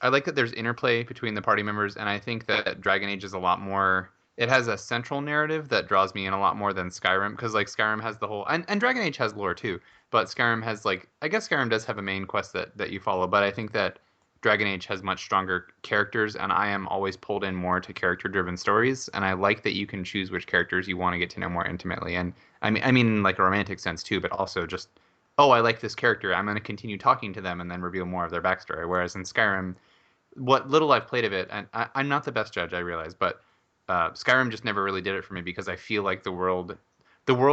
I like that there's interplay between the party members, and I think that Dragon Age is a lot more. it has a central narrative that draws me in a lot more than Skyrim, because like Skyrim has the whole, and Dragon Age has lore too, but Skyrim has like, I guess Skyrim does have a main quest that you follow, but I think that Dragon Age has much stronger characters, and I am always pulled in more to character-driven stories, and I like that you can choose which characters you want to get to know more intimately. And I mean in like a romantic sense too, but also just, oh, I like this character, I'm going to continue talking to them and then reveal more of their backstory. Whereas in Skyrim, what little I've played of it, and I'm not the best judge, I realize, but Skyrim just never really did it for me because I feel like the world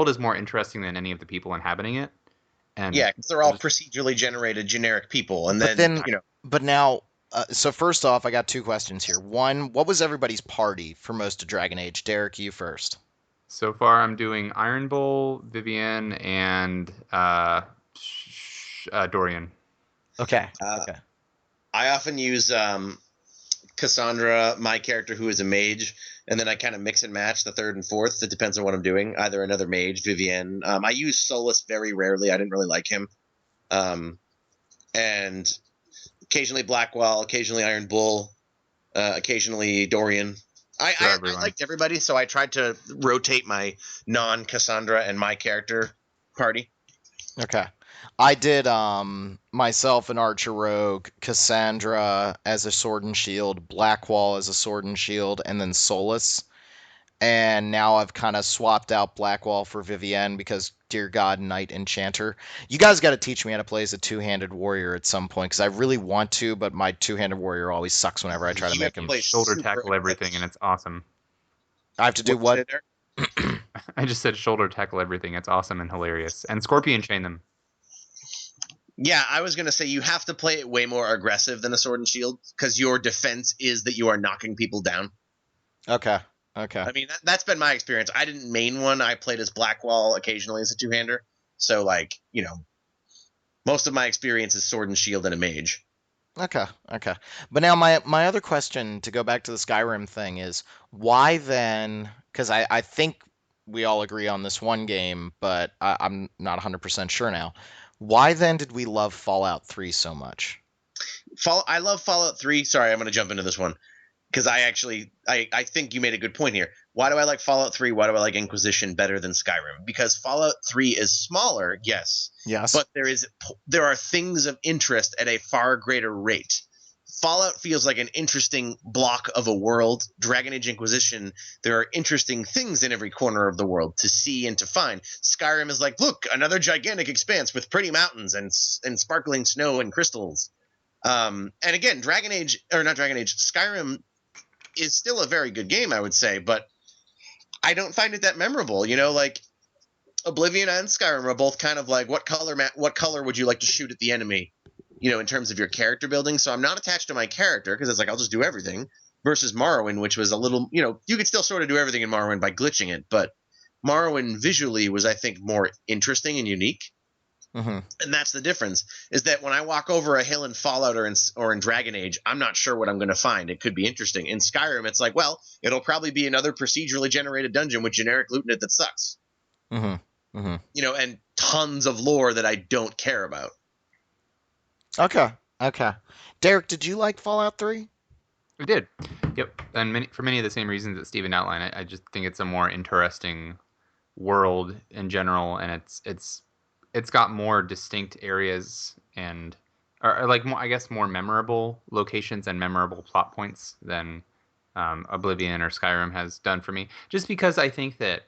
is more interesting than any of the people inhabiting it, and Yeah, because they're all procedurally generated generic people, and But then then, but now, so first off, I got two questions here. One, what was everybody's party for most of Dragon Age? Derek, you first. so far I'm doing Iron Bull, Vivienne, and Dorian. Okay. uh, Okay. I often use Cassandra, my character who is a mage, and then I kind of mix and match the third and fourth. It depends on what I'm doing. Either another mage, Vivienne. I use Solus very rarely. I didn't really like him. And occasionally Blackwell, occasionally Iron Bull, occasionally Dorian. I liked everybody, so I tried to rotate my non-Cassandra and my character party. Okay. I did myself an archer rogue, Cassandra as a sword and shield, Blackwall as a sword and shield, and then Solus. And now I've kind of swapped out Blackwall for Vivienne because, dear God, Knight Enchanter. You guys got to teach me how to play as a two-handed warrior at some point because I really want to, but my two-handed warrior always sucks whenever I try to You make have to him. play Shoulder super tackle everything, and it's awesome. I have to do What'd you what? say there? I just said shoulder tackle everything. It's awesome and hilarious. And Scorpion chain them. Yeah, I was gonna say you have to play it way more aggressive than a sword and shield because your defense is that you are knocking people down. Okay. Okay. I mean, that's been my experience. I didn't main one. I played as Blackwall occasionally as a two-hander. So, like, most of my experience is sword and shield and a mage. Okay. Okay. But now my other question to go back to the Skyrim thing is why then? Because I think we all agree on this one game, but I'm not 100% sure now. Why then did we love Fallout 3 so much? I love Fallout 3. Sorry, I'm going to jump into this one because I think you made a good point here. Why do I like Fallout 3? Why do I like Inquisition better than Skyrim? Because Fallout 3 is smaller, yes, Yes. but there are things of interest at a far greater rate. Fallout feels like an interesting block of a world. Dragon Age Inquisition, there are interesting things in every corner of the world to see and to find. Skyrim is like, look, another gigantic expanse with pretty mountains and sparkling snow and crystals. And again, Skyrim is still a very good game, I would say, but I don't find it that memorable. Like Oblivion and Skyrim are both kind of like, what color would you like to shoot at the enemy? In terms of your character building. So I'm not attached to my character because it's like I'll just do everything. Versus Morrowind, which was a little, you could still sort of do everything in Morrowind by glitching it, but Morrowind visually was, I think, more interesting and unique. Mm-hmm. And that's the difference, is that when I walk over a hill in Fallout or in Dragon Age, I'm not sure what I'm going to find. It could be interesting. In Skyrim, it's like, well, it'll probably be another procedurally generated dungeon with generic loot in it that sucks. Mm-hmm. Mm-hmm. And tons of lore that I don't care about. Okay. Okay. Derek, did you like Fallout 3? I did. Yep. And for many of the same reasons that Steven outlined, I just think it's a more interesting world in general, and it's got more distinct areas and or like more, I guess, more memorable locations and memorable plot points than Oblivion or Skyrim has done for me. Just because I think that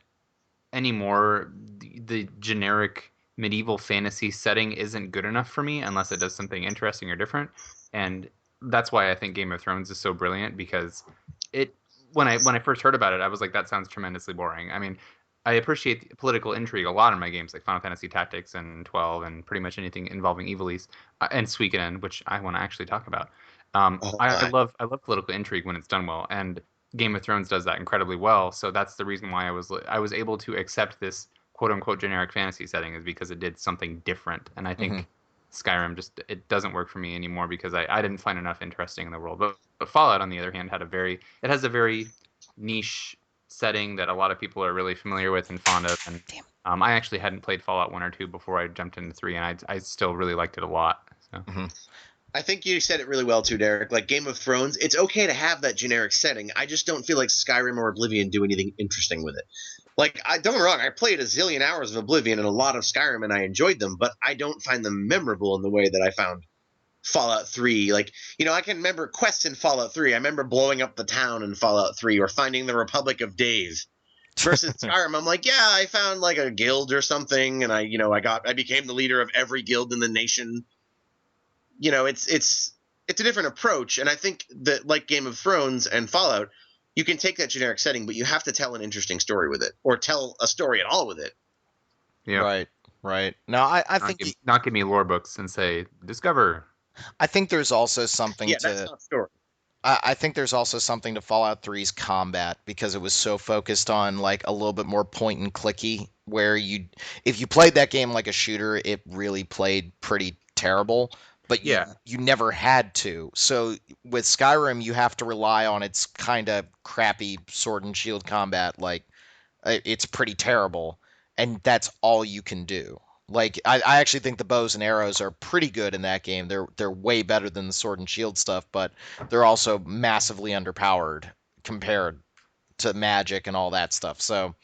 anymore the generic medieval fantasy setting isn't good enough for me unless it does something interesting or different. And that's why I think Game of Thrones is so brilliant, because it when I first heard about it, I was like, that sounds tremendously boring. I mean, I appreciate political intrigue a lot in my games, like Final Fantasy Tactics and 12 and pretty much anything involving Ivalice and Suikoden, which I want to actually talk about. I love political intrigue when it's done well, and Game of Thrones does that incredibly well. So that's the reason why I was able to accept this quote unquote generic fantasy setting, is because it did something different. And I think Skyrim just, it doesn't work for me anymore because I didn't find enough interesting in the world. But Fallout, on the other hand, has a very niche setting that a lot of people are really familiar with and fond of. And I actually hadn't played Fallout 1 or 2 before I jumped into 3, and I still really liked it a lot. So. I think you said it really well too, Derek. Like Game of Thrones, it's okay to have that generic setting. I just don't feel like Skyrim or Oblivion do anything interesting with it. Like, don't get me wrong, I played a zillion hours of Oblivion and a lot of Skyrim, and I enjoyed them, but I don't find them memorable in the way that I found Fallout 3. Like, I can remember quests in Fallout 3. I remember blowing up the town in Fallout 3 or finding the Republic of Dave. Versus Skyrim, I'm like, yeah, I found like a guild or something, and I became the leader of every guild in the nation. It's a different approach, and I think that like Game of Thrones and Fallout, you can take that generic setting, but you have to tell an interesting story with it, or tell a story at all with it. Yeah. Right, right. No, I think Not give me lore books and say discover. I think there's also something Yeah, that's to not story. I think there's also something to Fallout 3's combat because it was so focused on like a little bit more point and clicky where if you played that game like a shooter, it really played pretty terrible, but you Yeah. you never had to. So with Skyrim, you have to rely on its kind of crappy sword and shield combat like it's pretty terrible, and that's all you can do. Like I actually think the bows and arrows are pretty good in that game. They're way better than the sword and shield stuff, but they're also massively underpowered compared to magic and all that stuff. So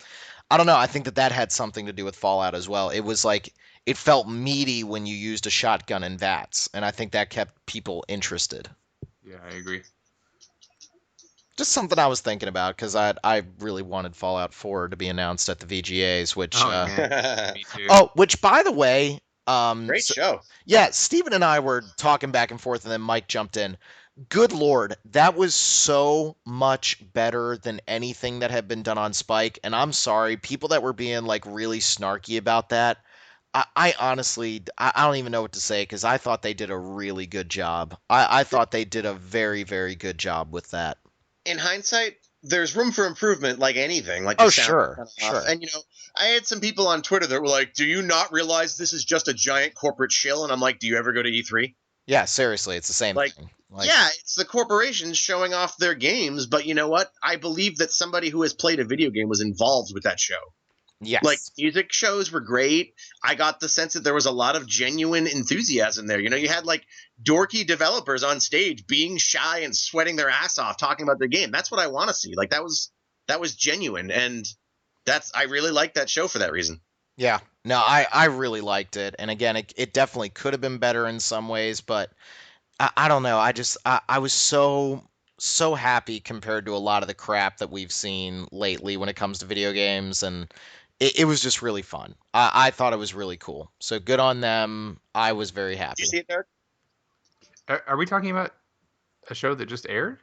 I don't know. I think that had something to do with Fallout as well. It was like it felt meaty when you used a shotgun and VATS, and I think that kept people interested. Yeah, I agree. Just something I was thinking about because I really wanted Fallout 4 to be announced at the VGAs, which Oh man, me too. which by the way, Great show. yeah, Steven and I were talking back and forth, and then Mike jumped in. Good Lord, that was so much better than anything that had been done on Spike. And I'm sorry, people that were being like really snarky about that. I honestly, I don't even know what to say because I thought they did a really good job. I thought they did a very, very good job with that. In hindsight, there's room for improvement, like anything. Like Oh, the sound sure, kind of sure. off. And I had some people on Twitter that were like, "Do you not realize this is just a giant corporate shill?" And I'm like, "Do you ever go to E3?" Yeah, seriously, it's the same Like, thing. Like, yeah, it's the corporations showing off their games, but you know what? I believe that somebody who has played a video game was involved with that show. Like, yes. music shows were great. I got the sense that there was a lot of genuine enthusiasm there. You had like dorky developers on stage being shy and sweating their ass off talking about their game. That's what I want to see. Like that was genuine, and I really liked that show for that reason. Yeah. No, I really liked it. And again, it definitely could have been better in some ways, but I don't know. I was so happy compared to a lot of the crap that we've seen lately when it comes to video games, and it was just really fun. I thought it was really cool. So good on them. I was very Did happy. you see it, Derek? Are we talking about a show that just aired?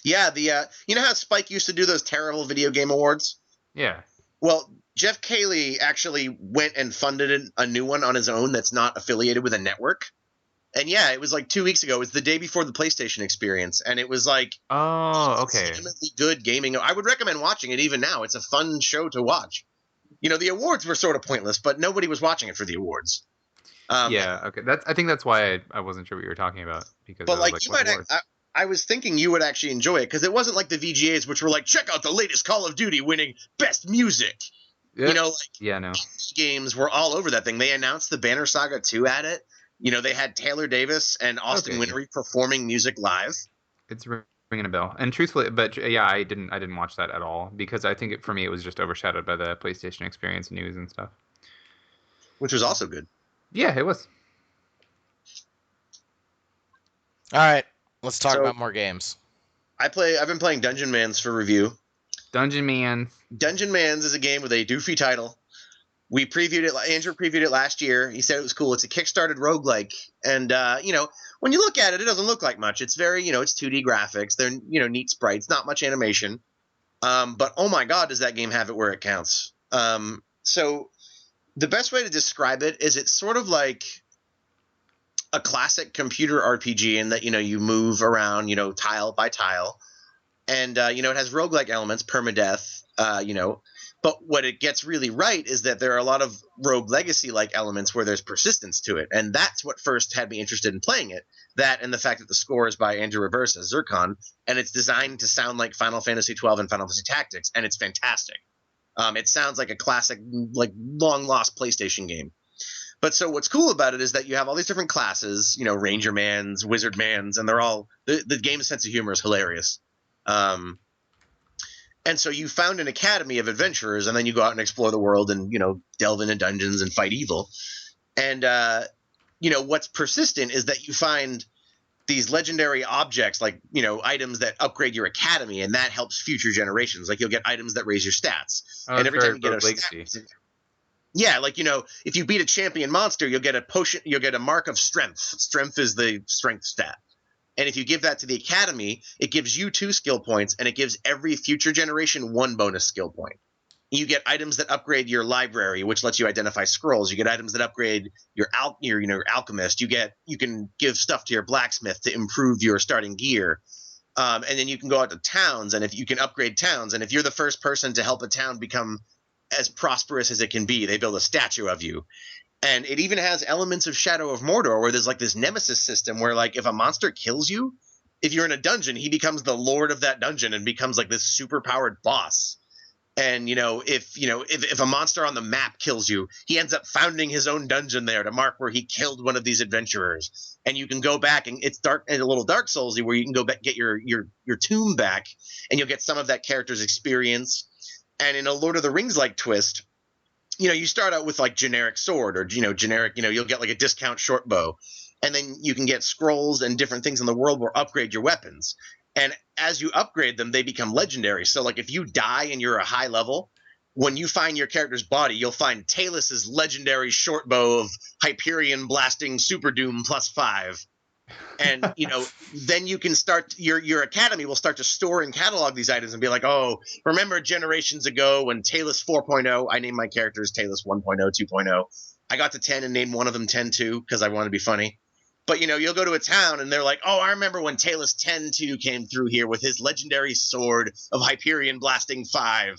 Yeah, you know how Spike used to do those terrible video game awards? Yeah. Well, Jeff Cayley actually went and funded a new one on his own that's not affiliated with a network. And yeah, it was like 2 weeks ago. It was the day before the PlayStation experience, and it was like Okay. legitimately good gaming. I would recommend watching it even now. It's a fun show to watch. The awards were sort of pointless, but nobody was watching it for the awards. Yeah. Okay. I think that's why I wasn't sure what you were talking about because But I was like like, you what might, awards? I was thinking you would actually enjoy it because it wasn't like the VGAs, which were like, check out the latest Call of Duty winning best music. Yeah. Like Yeah. No. games were all over that thing. They announced the Banner Saga 2 at it. They had Taylor Davis and Austin Okay. Wintory performing music live. It's ringing a bell. And truthfully, but yeah, I didn't watch that at all because I think for me it was just overshadowed by the PlayStation Experience news and stuff. Which was also good. Yeah, it was. All right, let's talk So- about more games. I've been playing Dungeon Mans for review. Dungeon Man. Dungeon Mans is a game with a doofy title. We previewed it. Andrew previewed it last year. He said it was cool. It's a kickstarted roguelike. And, when you look at it, it doesn't look like much. It's very, it's 2D graphics. They're, neat sprites, not much animation. But, oh my God, does that game have it where it counts. So the best way to describe it is it's sort of like a classic computer RPG in that, you move around, tile by tile. And, it has roguelike elements, permadeath, But what it gets really right is that there are a lot of Rogue Legacy-like elements where there's persistence to it. And that's what first had me interested in playing it. That and the fact that the score is by Andrew Reverse as Zircon, and it's designed to sound like Final Fantasy XII and Final Fantasy Tactics, and it's fantastic. It sounds like a classic, like long-lost PlayStation game. But so what's cool about it is that you have all these different classes, Ranger Mans, Wizard Mans, and they're all the game's sense of humor is hilarious. And so you found an academy of adventurers, and then you go out and explore the world and, delve into dungeons and fight evil. And, what's persistent is that you find these legendary objects, like, items that upgrade your academy, and that helps future generations. Like, you'll get items that raise your stats. Oh, and it's every very time you get a Legacy. stat, yeah, like, if you beat a champion monster, you'll get a potion, you'll get a mark of strength. Strength is the strength stat. And if you give that to the academy, it gives you 2 skill points, and it gives every future generation 1 bonus skill point. You get items that upgrade your library, which lets you identify scrolls. You get items that upgrade your alchemist. You can give stuff to your blacksmith to improve your starting gear. And then you can go out to towns, and if you can upgrade towns, and if you're the first person to help a town become as prosperous as it can be, they build a statue of you. And it even has elements of Shadow of Mordor, where there's like this nemesis system where, like, if a monster kills you, if you're in a dungeon, he becomes the lord of that dungeon and becomes like this super powered boss. And if a monster on the map kills you, he ends up founding his own dungeon there to mark where he killed one of these adventurers. And you can go back, and it's dark and a little Dark Soulsy, where you can go back, get your tomb back, and you'll get some of that character's experience. And in a Lord of the Rings like twist, you start out with like generic sword or generic, you'll get like a discount short bow, and then you can get scrolls and different things in the world will upgrade your weapons. And as you upgrade them, they become legendary. So like if you die and you're a high level, when you find your character's body, you'll find Talus's legendary short bow of Hyperion blasting Super Doom +5. And then you can start your academy will start to store and catalog these items and be like, oh, remember generations ago when Talus 4.0, I named my characters Talus 1.0, 2.0. I got to 10 and named one of them 10-2 because I want to be funny. But you'll go to a town and they're like, oh, I remember when Talus 10-2 came through here with his legendary sword of Hyperion blasting 5.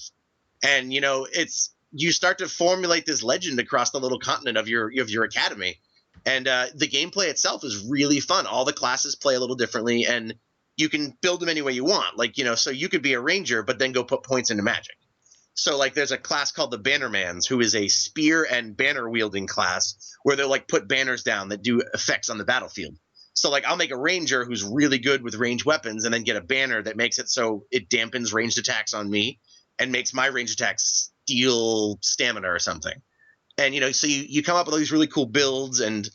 And you start to formulate this legend across the little continent of your academy. And the gameplay itself is really fun. All the classes play a little differently, and you can build them any way you want. Like, so you could be a ranger, but then go put points into magic. So, like, there's a class called the Bannermans, who is a spear and banner wielding class where they'll, like, put banners down that do effects on the battlefield. So, like, I'll make a ranger who's really good with ranged weapons and then get a banner that makes it so it dampens ranged attacks on me and makes my ranged attacks steal stamina or something. And, so you come up with all these really cool builds, and,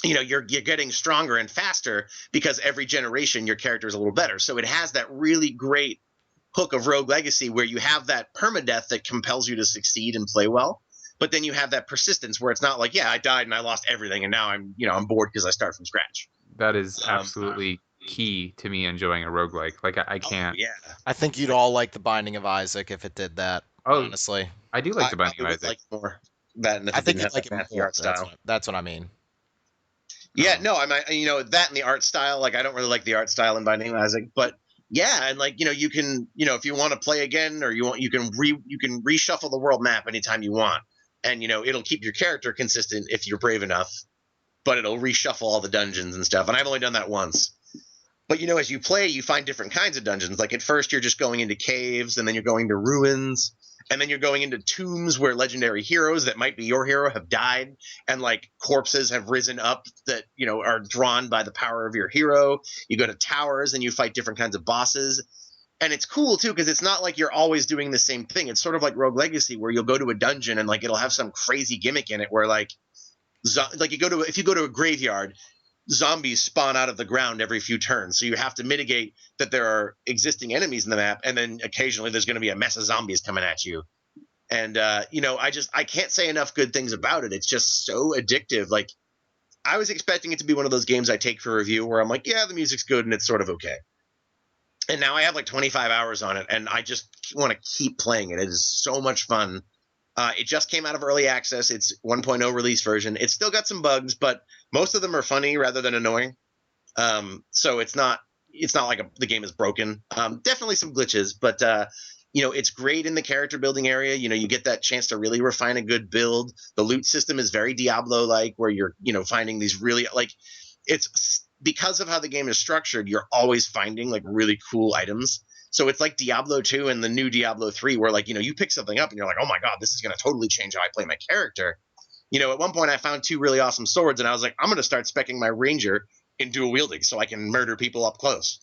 you're getting stronger and faster because every generation your character is a little better. So it has that really great hook of Rogue Legacy where you have that permadeath that compels you to succeed and play well. But then you have that persistence where it's not like, yeah, I died and I lost everything and now I'm bored because I start from scratch. That is absolutely key to me enjoying a roguelike. Like, I can't. Oh, yeah. I think you'd all like the Binding of Isaac if it did that. Honestly, I do like the Binding of Isaac. Like more that, and I think you'd like it more. the art style. That's what I mean. Yeah, no, I mean, that and the art style. Like, I don't really like the art style in Binding of Isaac, but yeah, and like, you can, if you want to play again, or you can reshuffle the world map anytime you want, and it'll keep your character consistent if you're brave enough, but it'll reshuffle all the dungeons and stuff. And I've only done that once. But as you play, you find different kinds of dungeons. Like, at first, you're just going into caves, and then you're going to ruins. And then you're going into tombs where legendary heroes that might be your hero have died, and like corpses have risen up that, are drawn by the power of your hero. You go to towers and you fight different kinds of bosses. And it's cool too, because it's not like you're always doing the same thing. It's sort of like Rogue Legacy, where you'll go to a dungeon and like it'll have some crazy gimmick in it where if you go to a graveyard, zombies spawn out of the ground every few turns. So you have to mitigate that there are existing enemies in the map, and then occasionally there's going to be a mess of zombies coming at you. And I can't say enough good things about it. It's just so addictive. Like, I was expecting it to be one of those games I take for review where I'm like, yeah, the music's good and it's sort of okay. And now I have like 25 hours on it, and I just want to keep playing it. It is so much fun. It just came out of early access. It's 1.0 release version. It's still got some bugs, but most of them are funny rather than annoying. So it's not like the game is broken. Definitely some glitches, but it's great in the character building area. You get that chance to really refine a good build. The loot system is very Diablo-like, where you're finding these really, like, it's because of how the game is structured, you're always finding like really cool items. So it's like Diablo 2 and the new Diablo 3, where like, you pick something up and you're like, oh my God, this is going to totally change how I play my character. At one point I found 2 really awesome swords, and I was like, I'm going to start specking my ranger in dual wielding so I can murder people up close.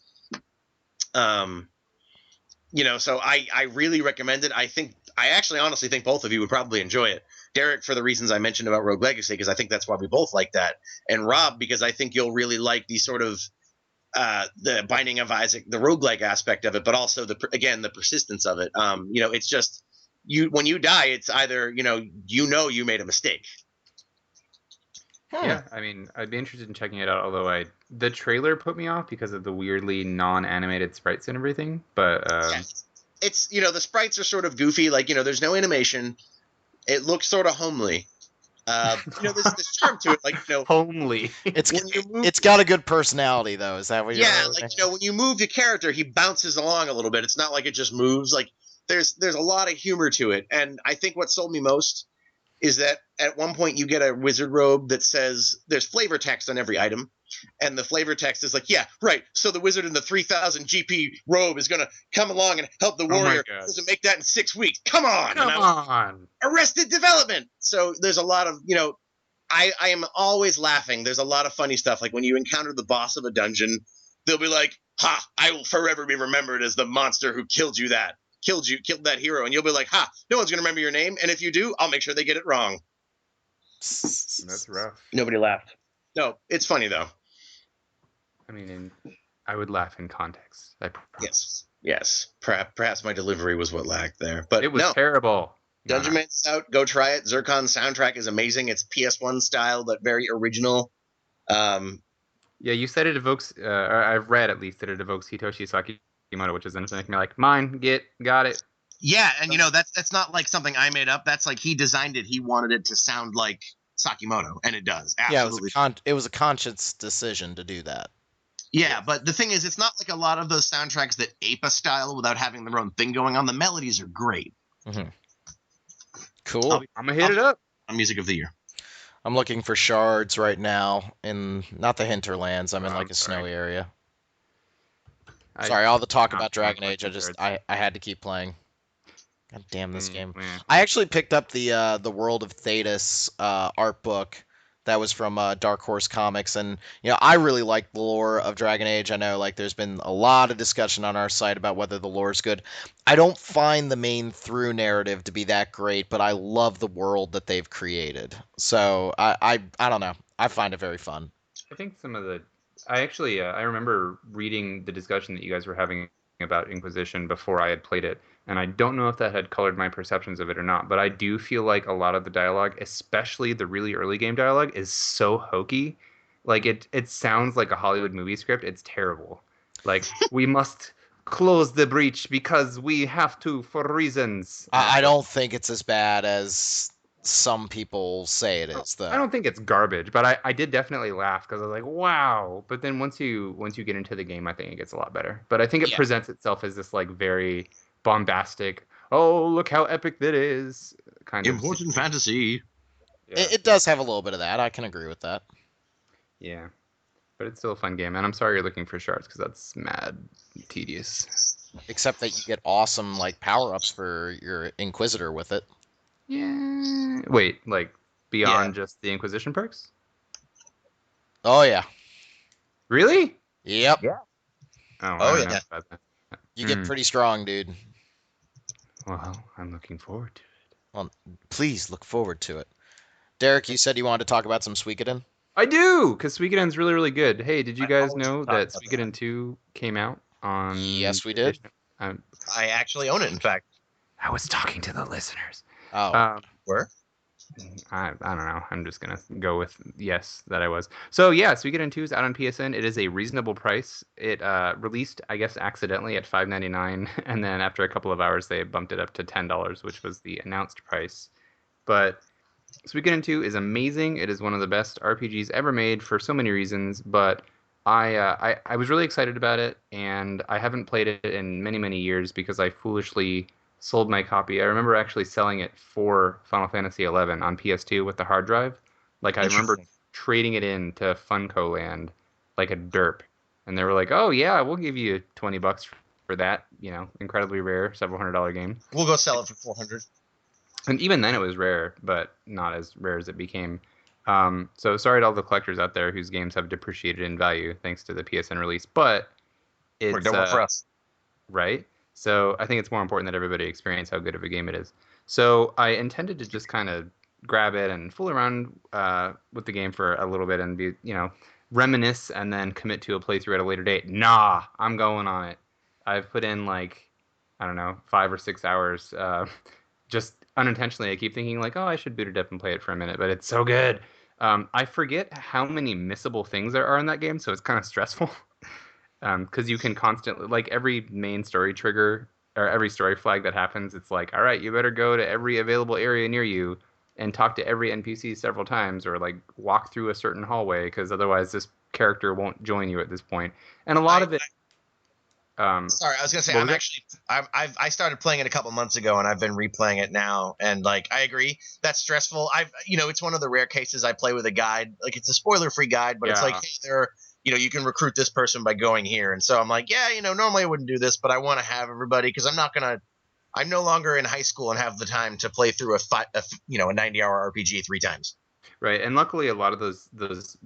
So I really recommend it. I actually honestly think both of you would probably enjoy it. Derek, for the reasons I mentioned about Rogue Legacy, because I think that's why we both like that. And Rob, because I think you'll really like the sort of the Binding of Isaac, the roguelike aspect of it, but also the persistence of it. It's just when you die, it's either you made a mistake. Yeah, I mean, I'd be interested in checking it out. Although the trailer put me off because of the weirdly non-animated sprites and everything. But it's the sprites are sort of goofy. Like there's no animation. It looks sort of homely. There's this charm to it. Like homely. It's got a good personality though. Is that what you're? Yeah, like when you move the character, he bounces along a little bit. It's not like it just moves. Like there's a lot of humor to it, and I think what sold me most is that at one point you get a wizard robe that says there's flavor text on every item, and the flavor text is like, yeah, right. So the wizard in the 3,000 GP robe is gonna come along and help the warrior. Doesn't make that in 6 weeks. Come on. Arrested Development. So there's a lot of I am always laughing. There's a lot of funny stuff. Like when you encounter the boss of a dungeon, they'll be like, "Ha! I will forever be remembered as the monster who killed that hero," and you'll be like, "Ha! No one's gonna remember your name, and if you do, I'll make sure they get it wrong." That's rough. Nobody laughed. No, it's funny though. I mean, I would laugh in context. I promise. Yes. Perhaps my delivery was what lacked there, but it was no. terrible. Dungeon Man's out. Go try it. Zircon's soundtrack is amazing. It's PS1 style, but very original. Yeah, you said it evokes. I've read at least that it evokes Hitoshi Sakimoto, which is interesting. Like got it. Yeah, and that's not like something I made up. That's like he designed it. He wanted it to sound like Sakimoto, and it does. Absolutely. Yeah, it was a conscious decision to do that. Yeah, but the thing is, it's not like a lot of those soundtracks that ape a style without having their own thing going on. The melodies are great. Mm-hmm. Cool. I'm gonna hit it up. On Music of the Year. I'm looking for shards right now in not the hinterlands. I'm in like a snowy area. Sorry, all the talk about Dragon Age. I had to keep playing. God damn this game. I actually picked up the World of Thetis art book that was from Dark Horse Comics, and I really like the lore of Dragon Age. I know like there's been a lot of discussion on our site about whether the lore is good. I don't find the main through narrative to be that great, but I love the world that they've created. So I don't know. I find it very fun. I think I remember reading the discussion that you guys were having about Inquisition before I had played it, and I don't know if that had colored my perceptions of it or not, but I do feel like a lot of the dialogue, especially the really early game dialogue, is so hokey. Like it sounds like a Hollywood movie script. It's terrible. Like, we must close the breach because we have to for reasons. I don't think it's as bad as some people say it is, though. I don't think it's garbage, but I did definitely laugh because I was like, wow. But then once you get into the game, I think it gets a lot better. But I think it presents itself as this like very bombastic, oh, look how epic that is kind of important fantasy. Yeah. It does have a little bit of that. I can agree with that. Yeah. But it's still a fun game, and I'm sorry you're looking for shards because that's mad tedious. Except that you get awesome like power-ups for your Inquisitor with it. Yeah. Wait, like beyond just the Inquisition perks? Oh yeah. Really? Yep. Yeah. Oh yeah. You get pretty strong, dude. Well, I'm looking forward to it. Well, please look forward to it. Derek, you said you wanted to talk about some Suikoden? I do, because Suikoden's really, really good. Hey, did you guys know that Suikoden 2 came out on... Yes, we did. I actually own it, in fact. I was talking to the listeners. Oh. Where? I don't know. I'm just going to go with yes, that I was. So, yeah, Suikoden 2 is out on PSN. It is a reasonable price. It released, I guess, accidentally at $5.99, and then after a couple of hours, they bumped it up to $10, which was the announced price. But Suikoden 2 is amazing. It is one of the best RPGs ever made for so many reasons, but I was really excited about it, and I haven't played it in many, many years because I foolishly sold my copy. I remember actually selling it for Final Fantasy XI on PS2 with the hard drive. Like, I remember trading it in to Funko Land like a derp, and they were like, "Oh yeah, we'll give you $20 for that, incredibly rare, several $100 game." We'll go sell it for $400. And even then it was rare, but not as rare as it became. So sorry to all the collectors out there whose games have depreciated in value thanks to the PSN release, but Worked it's out well for us. right. So I think it's more important that everybody experience how good of a game it is. So I intended to just kind of grab it and fool around with the game for a little bit and be, reminisce and then commit to a playthrough at a later date. Nah, I'm going on it. I've put in like, I don't know, 5 or 6 hours. Just unintentionally, I keep thinking like, oh, I should boot it up and play it for a minute, but it's so good. I forget how many missable things there are in that game, so it's kind of stressful. Because you can constantly, like, every main story trigger or every story flag that happens, it's like, all right, you better go to every available area near you and talk to every NPC several times, or like walk through a certain hallway, because otherwise this character won't join you at this point. And a lot I, of it, Sorry, I was gonna say what I'm was it? actually I started playing it a couple months ago and I've been replaying it now and like I agree that's stressful. It's one of the rare cases I play with a guide. Like it's a spoiler free guide, but it's like Yeah, hey you can recruit this person by going here. And so I'm like yeah normally I wouldn't do this, but I want to have everybody because I'm no longer in high school and have the time to play through a 90-hour RPG 3 times. right. And luckily, a lot of those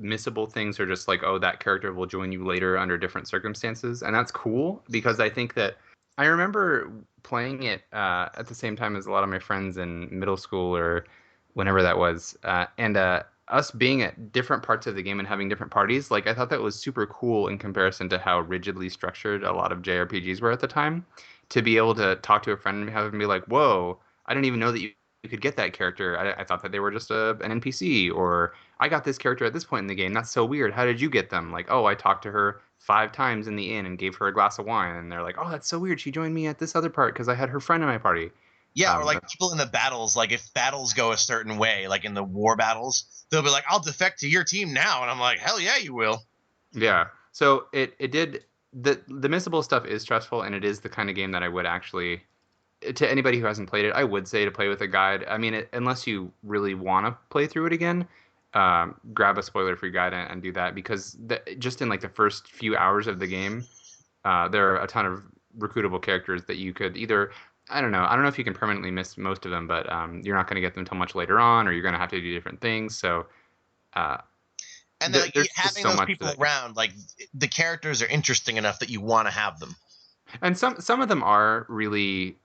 missable things are just like, oh, that character will join you later under different circumstances, and that's cool because I think that I remember playing it at the same time as a lot of my friends in middle school or whenever that was, and us being at different parts of the game and having different parties. Like, I thought that was super cool in comparison to how rigidly structured a lot of JRPGs were at the time. To be able to talk to a friend and have him be like, "Whoa, I didn't even know that you could get that character. I thought that they were just an NPC, or I got this character at this point in the game. That's so weird. How did you get them? Like, oh, I talked to her 5 times in the inn and gave her a glass of wine, and they're like, oh, that's so weird. She joined me at this other part because I had her friend in my party. Yeah, or like That's, people in the battles, like if battles go a certain way, like in the war battles, they'll be like, "I'll defect to your team now," and I'm like, "Hell yeah, you will." yeah. So it did the missable stuff is stressful, and it is the kind of game that I would actually to anybody who hasn't played it, I would say to play with a guide. I mean, unless you really want to play through it again, grab a spoiler-free guide and do that because just in like the first few hours of the game, there are a ton of recruitable characters that you could either. I don't know if you can permanently miss most of them, but you're not going to get them until much later on, or you're going to have to do different things. So uh, And then like, there's just having so those much to people that game. around, like the characters are interesting enough that you want to have them. And some of them are really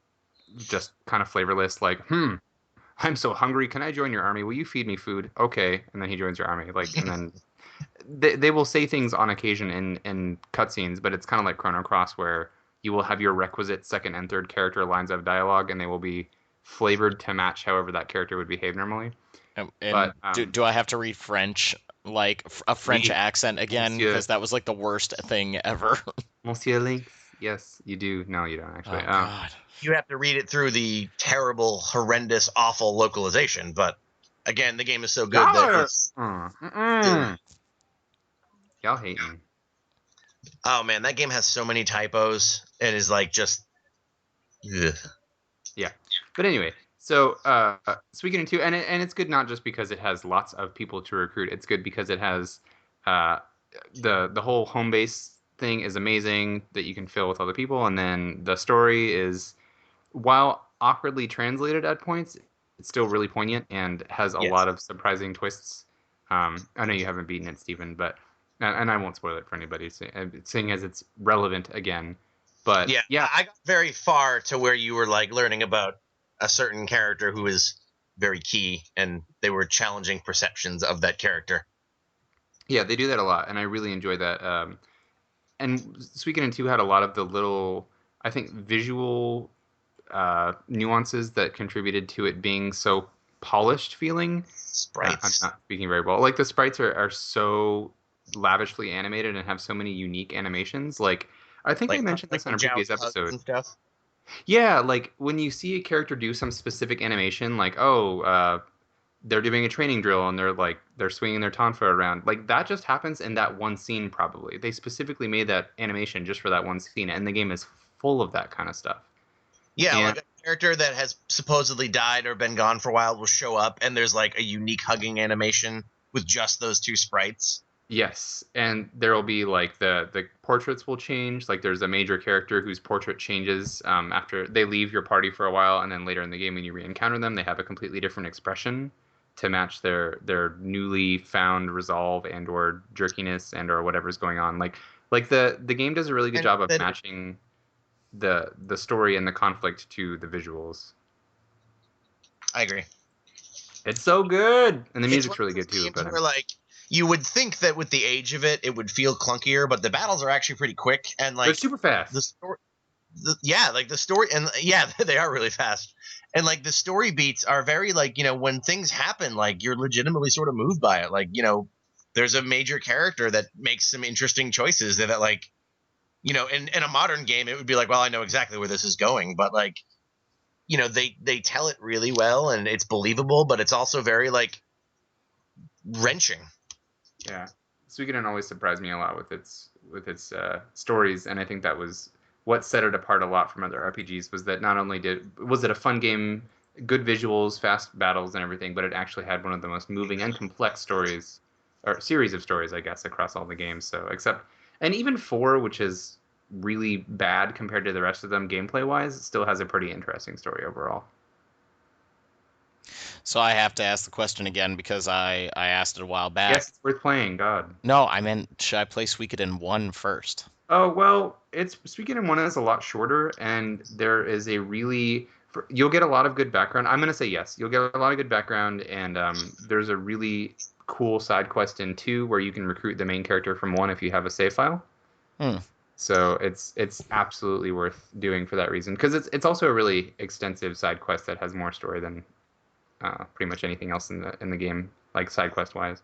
just kind of flavorless, like, I'm so hungry. Can I join your army? Will you feed me food? Okay. And then he joins your army. Like, and then they will say things on occasion in cutscenes, but it's kind of like Chrono Cross where you will have your requisite second and third character lines of dialogue and they will be flavored to match however that character would behave normally. And But do I have to read French, like a French we, accent again? Monsieur, Because that was like the worst thing ever. Monsieur Links, yes, you do. No, you don't actually. Oh God. You have to read it through the terrible, horrendous, awful localization. But again, the game is so good that Y'all it's. y'all hating. Oh man, that game has so many typos and is like just. Ugh. Yeah. But anyway, so Suikoden 2, and it's good not just because it has lots of people to recruit. It's good because it has uh, the whole home base thing is amazing that you can fill with other people, and then the story is while awkwardly translated at points, it's still really poignant and has a Yes. lot of surprising twists. I know you haven't beaten it, Stephen, but and I won't spoil it for anybody, seeing as it's relevant again. But Yeah, yeah, I got very far to where you were like learning about a certain character who is very key, and they were challenging perceptions of that character. yeah, they do that a lot, and I really enjoy that. And Suikoden 2 had a lot of the little, I think, visual nuances that contributed to it being so polished feeling. I'm Sprites. not speaking very well. Like the sprites are so lavishly animated and have so many unique animations. Like I think I mentioned Like this on when a Joust previous hugs episode. and stuff. Yeah, like when you see a character do some specific animation, like they're doing a training drill and they're swinging their tonfa around. Like that just happens in that one scene. Probably they specifically made that animation just for that one scene, and the game is full of that kind of stuff. Yeah, And like a character that has supposedly died or been gone for a while will show up, and there's like a unique hugging animation with just those two sprites. Yes, and there will be like the portraits will change. Like there's a major character whose portrait changes after they leave your party for a while, and then later in the game when you re-encounter them, they have a completely different expression to match their newly found resolve and or jerkiness and or whatever's going on. Like the game does a really good And job of then matching the story and the conflict to the visuals. I agree. It's so good, and the It's one music's of really those good too. games But where like you would think that with the age of it, it would feel clunkier, but the battles are actually pretty quick and they're like super fast. the story. Yeah, like the story, and yeah, they are really fast. And like the story beats are very like when things happen, like you're legitimately sort of moved by it. Like there's a major character that makes some interesting choices that like in a modern game it would be like, well, I know exactly where this is going, but like they tell it really well and it's believable, but it's also very like wrenching. Yeah, Suikoden always surprised me a lot with its stories, and I think that was what set it apart a lot from other RPGs. Was that not only was it a fun game, good visuals, fast battles, and everything, but it actually had one of the most moving and complex stories, or series of stories, I guess, across all the games. So except, and even four, which is really bad compared to the rest of them gameplay wise, still has a pretty interesting story overall. So I have to ask the question again because I asked it a while back. Yes, it's worth playing. God. No, I meant should I play Suikoden 1 first? Oh, well, it's Suikoden 1 is a lot shorter, and there is a really you'll get a lot of good background. I'm gonna say yes. You'll get a lot of good background, and there's a really cool side quest in 2 where you can recruit the main character from 1 if you have a save file. Hmm. So it's absolutely worth doing for that reason because it's also a really extensive side quest that has more story than pretty much anything else in the game, like side quest wise.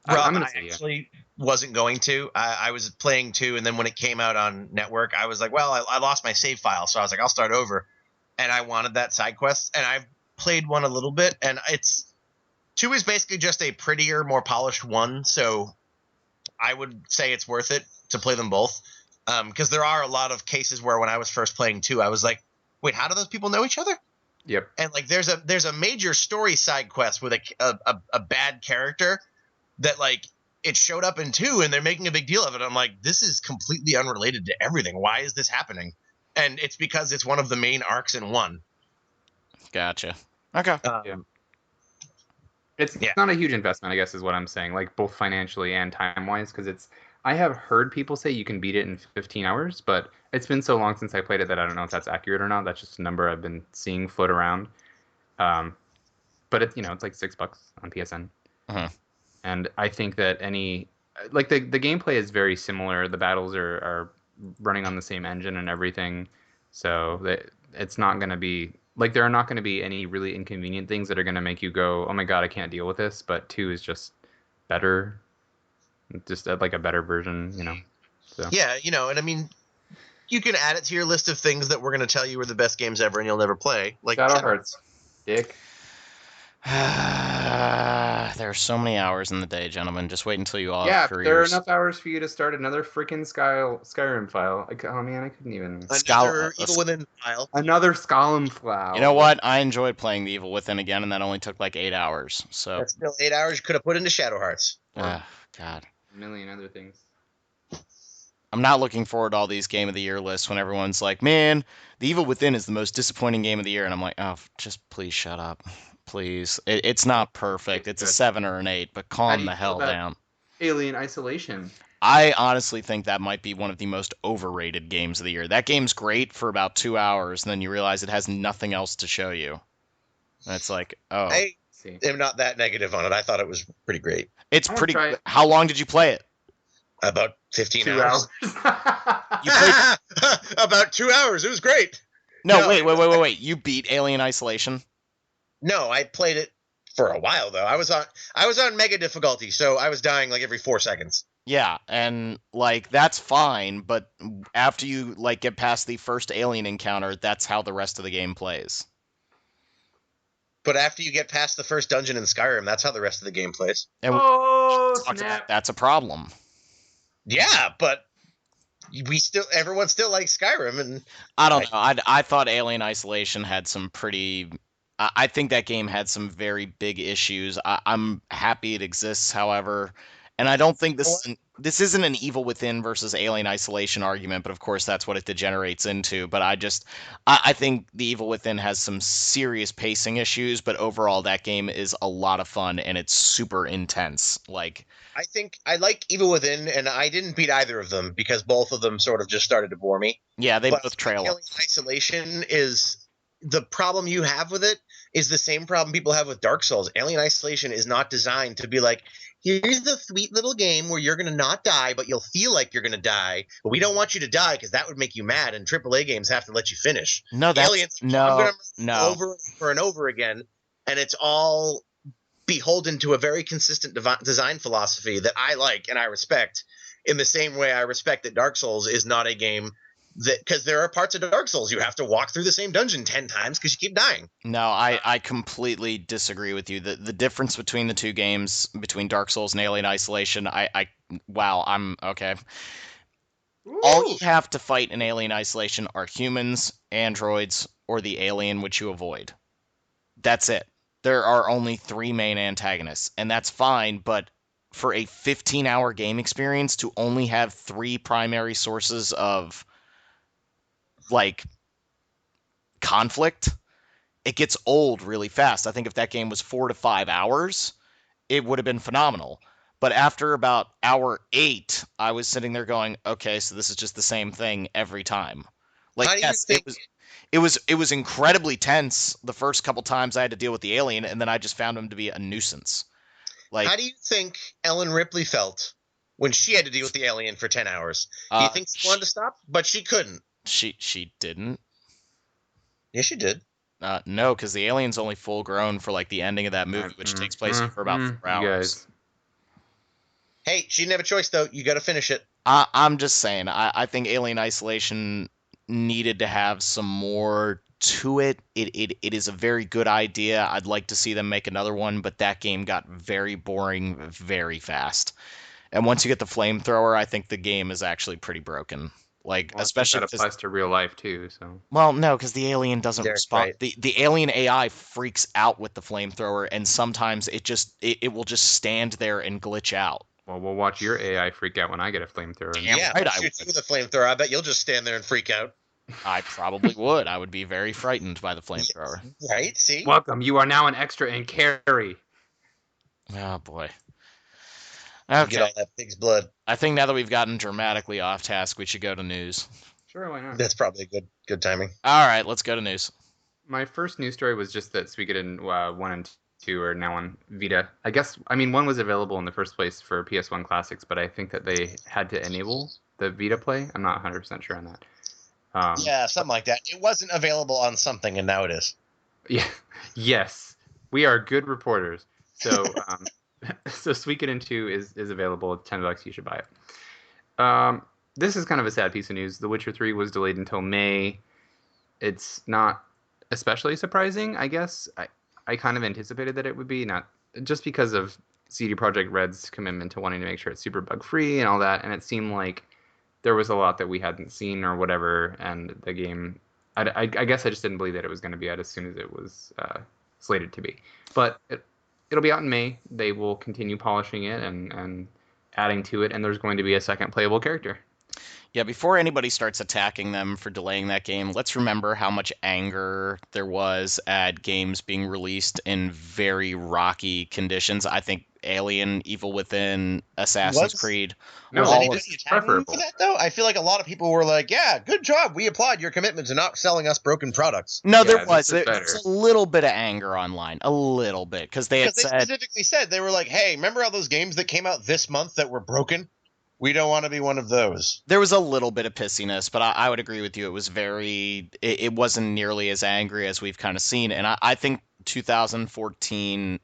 I'm Rob, gonna I say yeah. actually wasn't going to. I was playing two, and then when it came out on network, I was like, well, I lost my save file, so I was like, I'll start over. And I wanted that side quest, and I've played one a little bit, and it's two is basically just a prettier, more polished one. So I would say it's worth it to play them both, because there are a lot of cases where when I was first playing two, I was like, wait, how do those people know each other? Yep. And like, there's a major story side quest with a bad character that like it showed up in two and they're making a big deal of it. I'm like, this is completely unrelated to everything. Why is this happening? And it's because it's one of the main arcs in one. Gotcha. Okay. Yeah. It's Yeah. not a huge investment, I guess, is what I'm saying, like both financially and time wise, because I have heard people say you can beat it in 15 hours, but it's been so long since I played it that I don't know if that's accurate or not. That's just a number I've been seeing float around. Um, but it's like $6 on PSN. Mhm. And I think that like the gameplay is very similar. The battles are running on the same engine and everything, so that it's not going to be like there are not going to be any really inconvenient things that are going to make you go, oh my god, I can't deal with this. But two is just better, just like a better version. So Yeah, and I mean, you can add it to your list of things that we're going to tell you are the best games ever and you'll never play. Like Shadow Hearts, dick. There are so many hours in the day, gentlemen. Just wait until you all have Yeah, but there are careers. enough hours for you to start another freaking Skyrim file. Oh man, I couldn't even. another Evil Within file. Another Skyrim file. You know what? I enjoyed playing The Evil Within again, and that only took like 8 hours. So, That's still 8 hours you could have put into Shadow Hearts. God, A million other things. I'm not looking forward to all these Game of the Year lists when everyone's like, "Man, The Evil Within is the most disappointing game of the year," and I'm like, "Oh, just please shut up, please. It's not perfect. It's a 7 or an 8, but How do calm you the feel hell about down." Alien Isolation? I honestly think that might be one of the most overrated games of the year. That game's great for about 2 hours, and then you realize it has nothing else to show you. And it's like, oh, I See, am not that negative on it. I thought it was pretty great. it's I want to pretty. try it. How long did you play it? About 15 2 hours. You played. About 2 hours. It was great. No, wait. You beat Alien Isolation? No, I played it for a while though. I was on mega difficulty, so I was dying like every 4 seconds. Yeah, and like that's fine, but after you like get past the first alien encounter, that's how the rest of the game plays. But after you get past the first dungeon in Skyrim, that's how the rest of the game plays. And Oh we talked about snap! that's a problem. Yeah, but everyone still likes Skyrim, and I don't know. I thought Alien Isolation had some pretty. I think that game had some very big issues. I'm happy it exists, however, And I don't think this isn't an Evil Within versus Alien Isolation argument, but of course that's what it degenerates into. But I think the Evil Within has some serious pacing issues, but overall that game is a lot of fun and it's super intense. Like, I think I like Evil Within, and I didn't beat either of them because both of them sort of just started to bore me. yeah, they But both trail Alien off. Isolation is the problem you have with it is the same problem people have with Dark Souls. Alien Isolation is not designed to be like, here's a sweet little game where you're going to not die, but you'll feel like you're going to die. But we don't want you to die because that would make you mad, and AAA games have to let you finish. No, that's Aliens, I'm no, going to no. over and over and over again, and it's all beholden to a very consistent design philosophy that I like and I respect in the same way I respect that Dark Souls is not a game that, because there are parts of Dark Souls you have to walk through the same dungeon 10 times because you keep dying. No, I completely disagree with you. The difference between the two games, between Dark Souls and Alien Isolation, wow, I'm okay. All you have to fight in Alien Isolation are humans, androids, or the alien which you avoid. That's it. There are only 3 main antagonists, and that's fine, but for a 15-hour game experience to only have 3 primary sources of like conflict, it gets old really fast. I think if that game was 4 to 5 hours, it would have been phenomenal. But after about hour 8, I was sitting there going, okay, so this is just the same thing every time. Like, How do you yes, think? it was incredibly tense the first couple times I had to deal with the alien, and then I just found him to be a nuisance. Like, How do you think Ellen Ripley felt when she had to deal with the alien for 10 hours? Do you think she wanted to stop? But she couldn't. she didn't. Yeah, she did. No, because the alien's only full grown for like the ending of that movie, which takes place for about 4 You hours. guys. Hey, she didn't have a choice though. You got to finish it. I'm just saying, I think Alien Isolation needed to have some more to it. It is a very good idea. I'd like to see them make another one, but that game got very boring very fast. And once you get the flamethrower, I think the game is actually pretty broken. Like, Well, I think especially that applies to real life too. So well, no, because the alien doesn't Derek's respond. right. The alien AI freaks out with the flamethrower, and sometimes it will just stand there and glitch out. well, we'll watch your AI freak out when I get a flamethrower. Damn Yeah, right I'll I shoot would. you with a flamethrower. I bet you'll just stand there and freak out. I probably would. I would be very frightened by the flamethrower. Right? See? Welcome. You are now an extra in Carrie. Oh boy. You Okay. get all that pig's blood. I think now that we've gotten dramatically off task, we should go to news. Sure, why not? That's probably good timing. All right, let's go to news. My first news story was just that Suikoden 1 and 2 are now on Vita. I guess, I mean, 1 was available in the first place for PS1 Classics, but I think that they had to enable the Vita play. I'm not 100% sure on that. Yeah, something like that. It wasn't available on something, and now it is. Yeah. Yes. We are good reporters. So, so Suikoden 2 is available. It's $10. You should buy it. This is kind of a sad piece of news. The Witcher 3 was delayed until May. It's not especially surprising, I guess. I kind of anticipated that it would be, not just because of CD Projekt Red's commitment to wanting to make sure it's super bug free and all that. And it seemed like there was a lot that we hadn't seen or whatever. And the game, I guess I just didn't believe that it was going to be out as soon as it was slated to be. But it'll be out in May. They will continue polishing it and adding to it. And there's going to be a second playable character. Yeah, before anybody starts attacking them for delaying that game, let's remember how much anger there was at games being released in very rocky conditions. I think Alien, Evil Within, Assassin's Creed. No, Was all anybody of- attacking you for that though? I feel like a lot of people were like, "Yeah, good job. We applaud your commitment to not selling us broken products." No, Yeah, there this was. is There was a little bit of anger online. A little bit. Because they had Because they said, specifically said they were like, "Hey, remember all those games that came out this month that were broken? We don't want to be one of those." there was a little bit of pissiness, but I would agree with you. It was it wasn't nearly as angry as we've kind of seen. And I think 2014,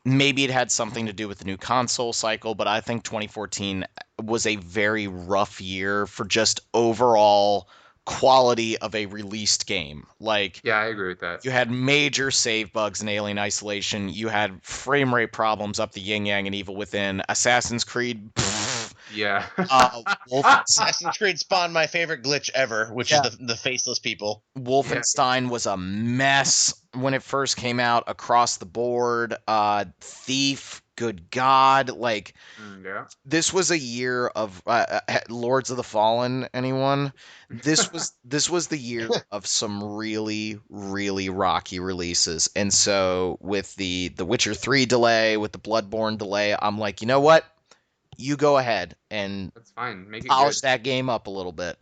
maybe it had something to do with the new console cycle, but I think 2014 was a very rough year for just overall quality of a released game. Like, Yeah, I agree with that. you had major save bugs in Alien Isolation. You had frame rate problems up the yin yang and Evil Within. Assassin's Creed. Yeah. Assassin's Creed spawned my favorite glitch ever, which is the faceless people. Wolfenstein was a mess when it first came out across the board. Thief good God, like Yeah. this was a year of Lords of the Fallen. Anyone? This was the year of some really really rocky releases, and so with the Witcher 3 delay, with the Bloodborne delay, I'm like, you know what? You go ahead and That's fine. Make it polish good. that game up a little bit.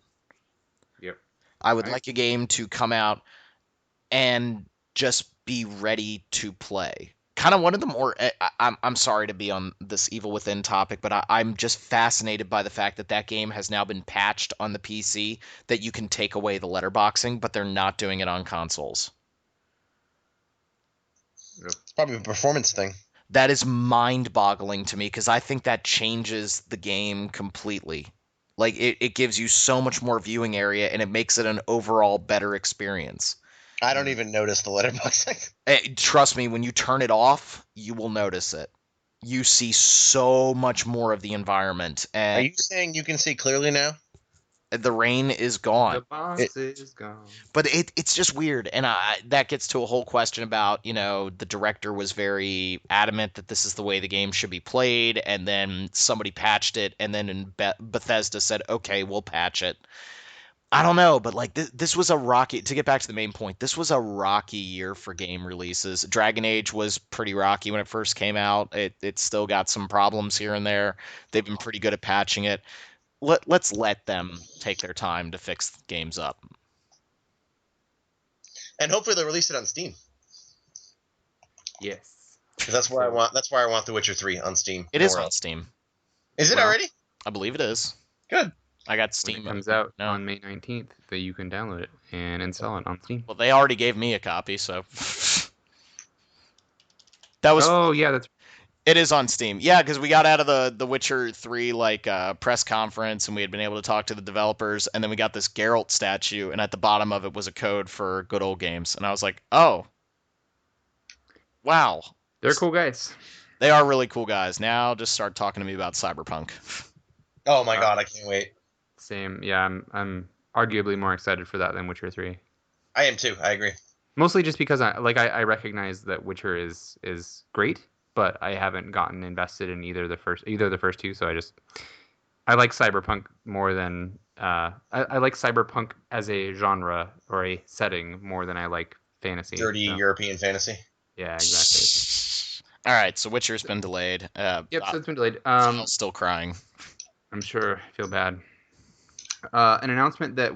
Yep. I would I like a game to come out and just be ready to play. Kind of one of the more. I'm sorry to be on this Evil Within topic, but I'm just fascinated by the fact that that game has now been patched on the PC that you can take away the letterboxing, but they're not doing it on consoles. Yep. It's probably a performance thing. That is mind-boggling to me because I think that changes the game completely. Like it gives you so much more viewing area and it makes it an overall better experience. I don't even notice the letterboxing. Trust me, when you turn it off, you will notice it. You see so much more of the environment, Are and you saying you can see clearly now? the rain is The gone. box is gone. But it's just weird, and that gets to a whole question about, the director was very adamant that this is the way the game should be played, and then somebody patched it, and then Bethesda said, okay, we'll patch it. I don't know, but like this was a rocky. To get back to the main point, this was a rocky year for game releases. Dragon Age was pretty rocky when it first came out. It still got some problems here and there. They've been pretty good at patching it. Let's let them take their time to fix games up. And hopefully they'll release it on Steam. Yes. Because that's where I want. That's where I want The Witcher 3 on Steam. It is Nowhere on else. Steam. Is it Well, already? I believe it is. Good. I got When Steam. it comes out No. on May 19th, that you can download it and install it on Steam. Well, they already gave me a copy, so that was. Oh yeah, that's It is on Steam. Yeah, because we got out of the Witcher 3 press conference and we had been able to talk to the developers, and then we got this Geralt statue, and at the bottom of it was a code for Good Old Games, and I was like, oh, wow, they're cool guys. they are really cool guys. Now just start talking to me about Cyberpunk. Oh my god, I can't wait. Same. Yeah, I'm arguably more excited for that than Witcher 3. I am too. I agree. Mostly just because I recognize that Witcher is great, but I haven't gotten invested in either the first two. So I like Cyberpunk more than I like Cyberpunk as a genre or a setting more than I like fantasy. Dirty so. European fantasy. Yeah, exactly. All right, so Witcher's been delayed. Yep, so it's been delayed. Kyle's still crying. I'm sure. I feel bad. An announcement that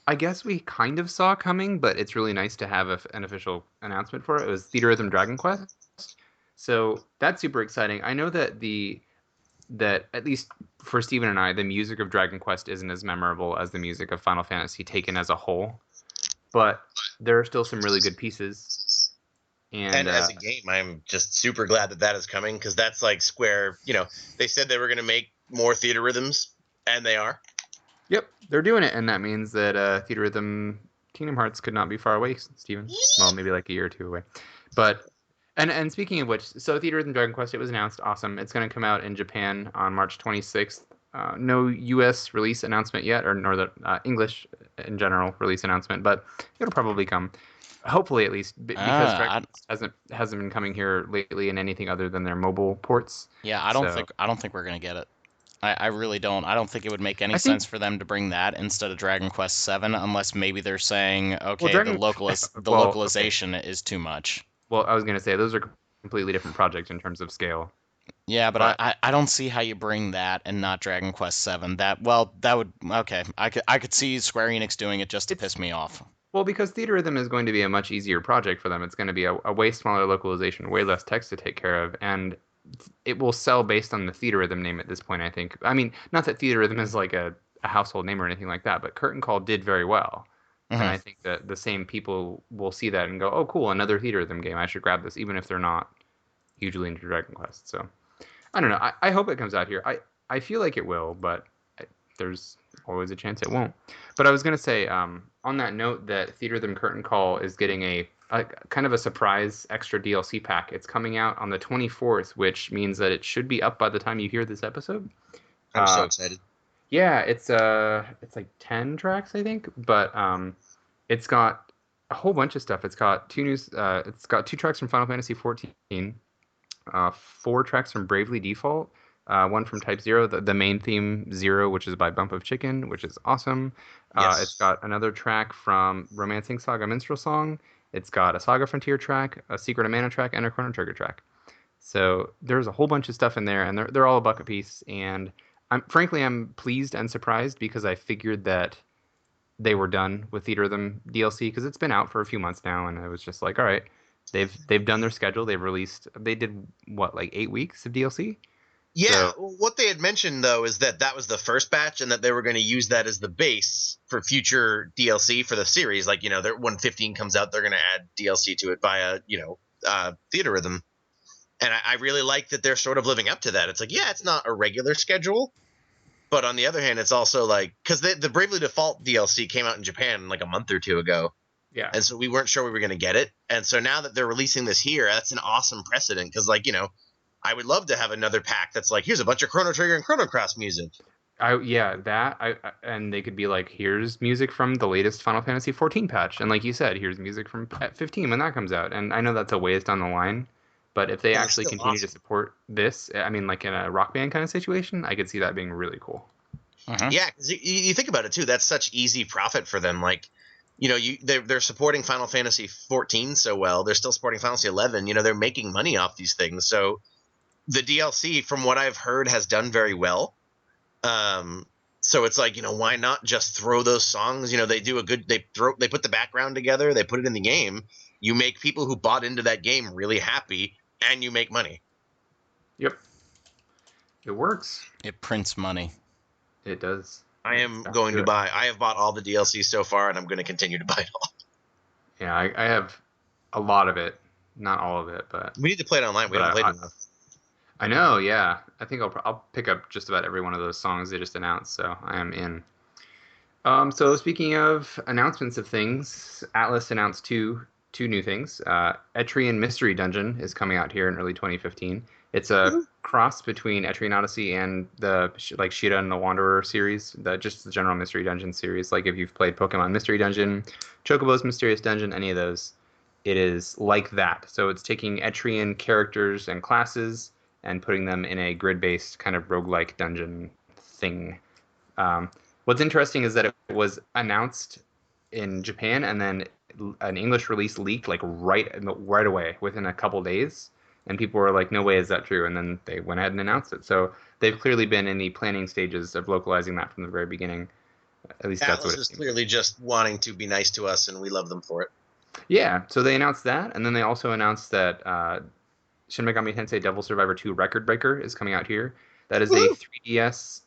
I guess we kind of saw coming, but it's really nice to have an official announcement for it. It was Theater Rhythm Dragon Quest. So that's super exciting. I know that that at least for Steven and I, the music of Dragon Quest isn't as memorable as the music of Final Fantasy taken as a whole, but there are still some really good pieces. And as a game, I'm just super glad that is coming, because that's like Square. They said they were going to make more Theater Rhythms, and they are. Yep, they're doing it, and that means that Theater Rhythm Kingdom Hearts could not be far away, Steven. Well, maybe like a year or two away. But and speaking of which, so Theater Rhythm Dragon Quest, it was announced. Awesome. It's going to come out in Japan on March 26th. No U.S. release announcement yet, nor the English in general release announcement, but it'll probably come. Hopefully, at least, because Dragon Quest hasn't been coming here lately in anything other than their mobile ports. Yeah, I don't think we're gonna get it. I really don't. I don't think it would make any sense for them to bring that instead of Dragon Quest VII, unless maybe they're saying, okay, the localization is too much. Well, I was gonna say those are completely different projects in terms of scale. Yeah, but I don't see how you bring that and not Dragon Quest VII. That would okay. I could see Square Enix doing it just to piss me off. Well, because Theater Rhythm is going to be a much easier project for them. It's going to be a way smaller localization, way less text to take care of, and it will sell based on the Theater Rhythm name at this point, I think. I mean, not that Theater Rhythm is like a household name or anything like that, but Curtain Call did very well. Mm-hmm. And I think that the same people will see that and go, oh, cool, another Theater Rhythm game. I should grab this, even if they're not hugely into Dragon Quest. So, I don't know. I hope it comes out here. I feel like it will, but there's always a chance it won't. But I was going to say, on that note, that Theater Rhythm Curtain Call is getting a kind of a surprise extra DLC pack. It's coming out on the 24th, which means that it should be up by the time you hear this episode. I'm so excited. Yeah, it's like 10 tracks, I think, but it's got a whole bunch of stuff. It's got two tracks from Final Fantasy 14. 4 tracks from Bravely Default, one from Type Zero, the main theme Zero, which is by Bump of Chicken, which is awesome. It's Yes. got another track from Romancing Saga Minstrel Song. It's got a Saga Frontier track, a Secret of Mana track, and a Chrono Trigger track. So there's a whole bunch of stuff in there, and they're all a buck a piece. And I'm pleased and surprised because I figured that they were done with Theater of Them DLC because it's been out for a few months now, and I was just like, all right, they've done their schedule. They did what, like 8 weeks of DLC. Yeah, So well, what they had mentioned though is that that was the first batch, and that they were going to use that as the base for future DLC for the series. Like, when 15 comes out, they're going to add DLC to it via, Theater Rhythm. And I really like that they're sort of living up to that. It's like, yeah, it's not a regular schedule, but on the other hand, it's also like, because the Bravely Default DLC came out in Japan like a month or two ago, yeah, and so we weren't sure we were going to get it. And so now that they're releasing this here, that's an awesome precedent, because, like, I would love to have another pack that's like, here's a bunch of Chrono Trigger and Chrono Cross music. and they could be like, here's music from the latest Final Fantasy 14 patch, and like you said, here's music from 15 when that comes out. And I know that's a ways down the line, but if they Well, it's actually still continue to awesome. support this, I mean, like in a Rock Band kind of situation, I could see that being really cool. Yeah, because you think about it too, that's such easy profit for them. Like, they're supporting Final Fantasy 14 so well. They're still supporting Final Fantasy 11. They're making money off these things. So the DLC, from what I've heard, has done very well. So it's like, why not just throw those songs? They do they put the background together, they put it in the game. You make people who bought into that game really happy, and you make money. Yep, it works. It prints money. It does. I It's am got going do to it. buy. I have bought all the DLC so far, and I'm going to continue to buy it all. Yeah, I have a lot of it, not all of it, but We need to play it online. We haven't played it enough. I know. Yeah, I think I'll pick up just about every one of those songs they just announced, so I am in. So speaking of announcements of things, Atlas announced two new things. Etrian Mystery Dungeon is coming out here in early 2015. It's a cross between Etrian Odyssey and the like Shira and the Wanderer series, just the general Mystery Dungeon series. Like if you've played Pokemon Mystery Dungeon, Chocobo's Mysterious Dungeon, any of those, it is like that. So it's taking Etrian characters and classes and putting them in a grid-based kind of roguelike dungeon thing. What's interesting is that it was announced in Japan and then an English release leaked like right away within a couple days, and people were like, "No way is that true?" And then they went ahead and announced it. So they've clearly been in the planning stages of localizing that from the very beginning. At least that's what Atlas it is seems. clearly just wanting to be nice to us, and we love them for it. Yeah. So they announced that, and then they also announced that Shin Megami Tensei Devil Survivor 2 Record Breaker is coming out here. That is a Woo! 3DS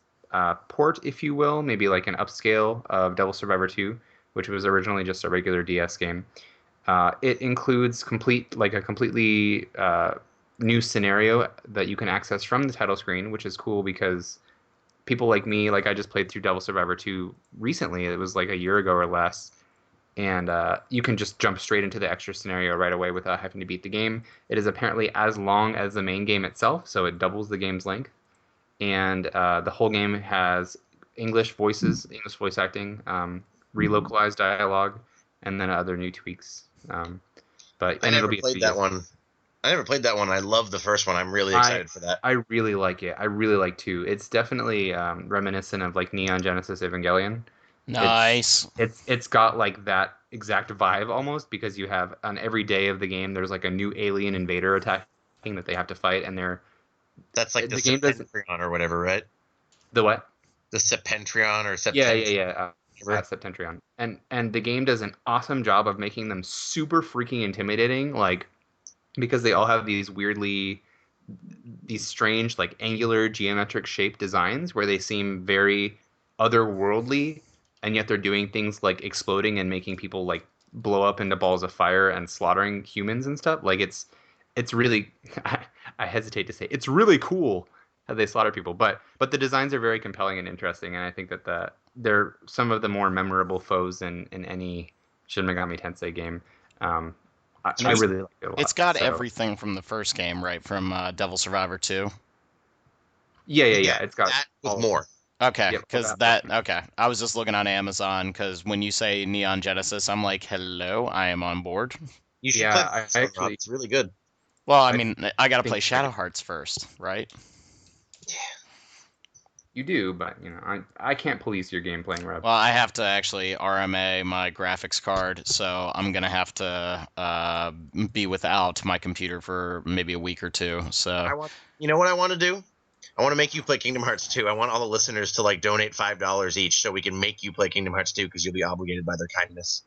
port, if you will, maybe like an upscale of Devil Survivor 2, which was originally just a regular DS game. It includes a completely new scenario that you can access from the title screen, which is cool because people like me, like I just played through Devil Survivor 2 recently. It was like a year ago or less, and you can just jump straight into the extra scenario right away without having to beat the game. It is apparently as long as the main game itself, so it doubles the game's length. And the whole game has English voices, English voice acting, relocalized dialogue, and then other new tweaks. I And it'll never be a played that 3DS. one. I never played that one. I love the first one. I'm really excited for that. I really like it. I really like 2. It's definitely reminiscent of like Neon Genesis Evangelion. It's Nice. it's got like that exact vibe almost because you have on every day of the game there's like a new alien invader attacking that they have to fight, and That's like the the game doesn't Septentrion or whatever, right? the what? The Septentrion or Yeah. Septentrion. Septentrion. And the game does an awesome job of making them super freaking intimidating, like because they all have these strange like angular geometric shape designs where they seem very otherworldly, and yet they're doing things like exploding and making people like blow up into balls of fire and slaughtering humans and stuff. Like it's really I hesitate to say it's really cool how they slaughter people, but the designs are very compelling and interesting, and I think that they're some of the more memorable foes in any Shin Megami Tensei game. Um, And I really like it a it's lot. got So everything from the first game, right? From Devil Survivor 2. yeah. It's got That with all more. Okay, yep, all because that. okay. I was just looking on Amazon because when you say Neon Genesis, I'm like, hello, I am on board. You should play Yeah, the first one, Rob. It's really good. Well, I I mean, I gotta play think Shadow Hearts first, right? you do, but I can't police your game playing, Rob. Well, I have to actually RMA my graphics card, so I'm gonna have to be without my computer for maybe a week or two. So, You know what I want to do? I want to make you play Kingdom Hearts 2. I want all the listeners to like donate $5 each so we can make you play Kingdom Hearts 2 because you'll be obligated by their kindness.